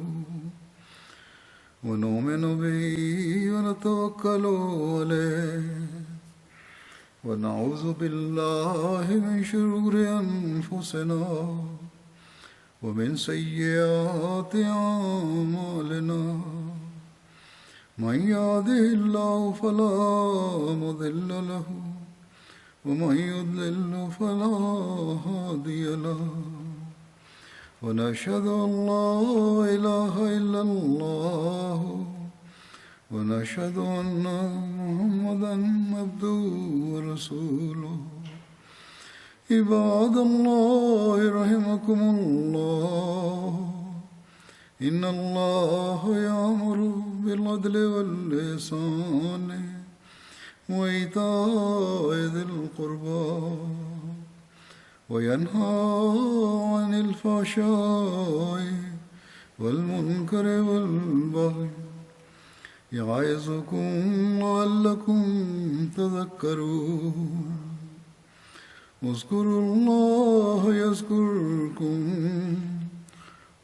ونؤمن به ونتوكل عليه ونعوذ بالله من شرور أنفسنا ومن سيئات أعمالنا من يهده الله فلا مضل له ومن يضلل فلا هادي له ونشهد أن لا إله إلا الله ونشهد أن محمدا عبده ورسوله عباد الله رحمكم الله إن الله يأمر بالعدل والإحسان وإيتاء ذي القربى وينهى عن الفحشاء والمنكر والبغي يعظكم لعلكم تذكرون اذكروا الله يذكركم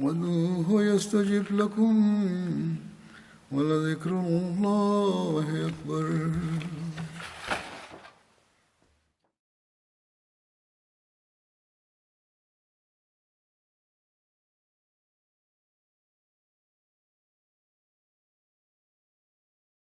وادعوه يستجب لكم ولذكر الله أكبر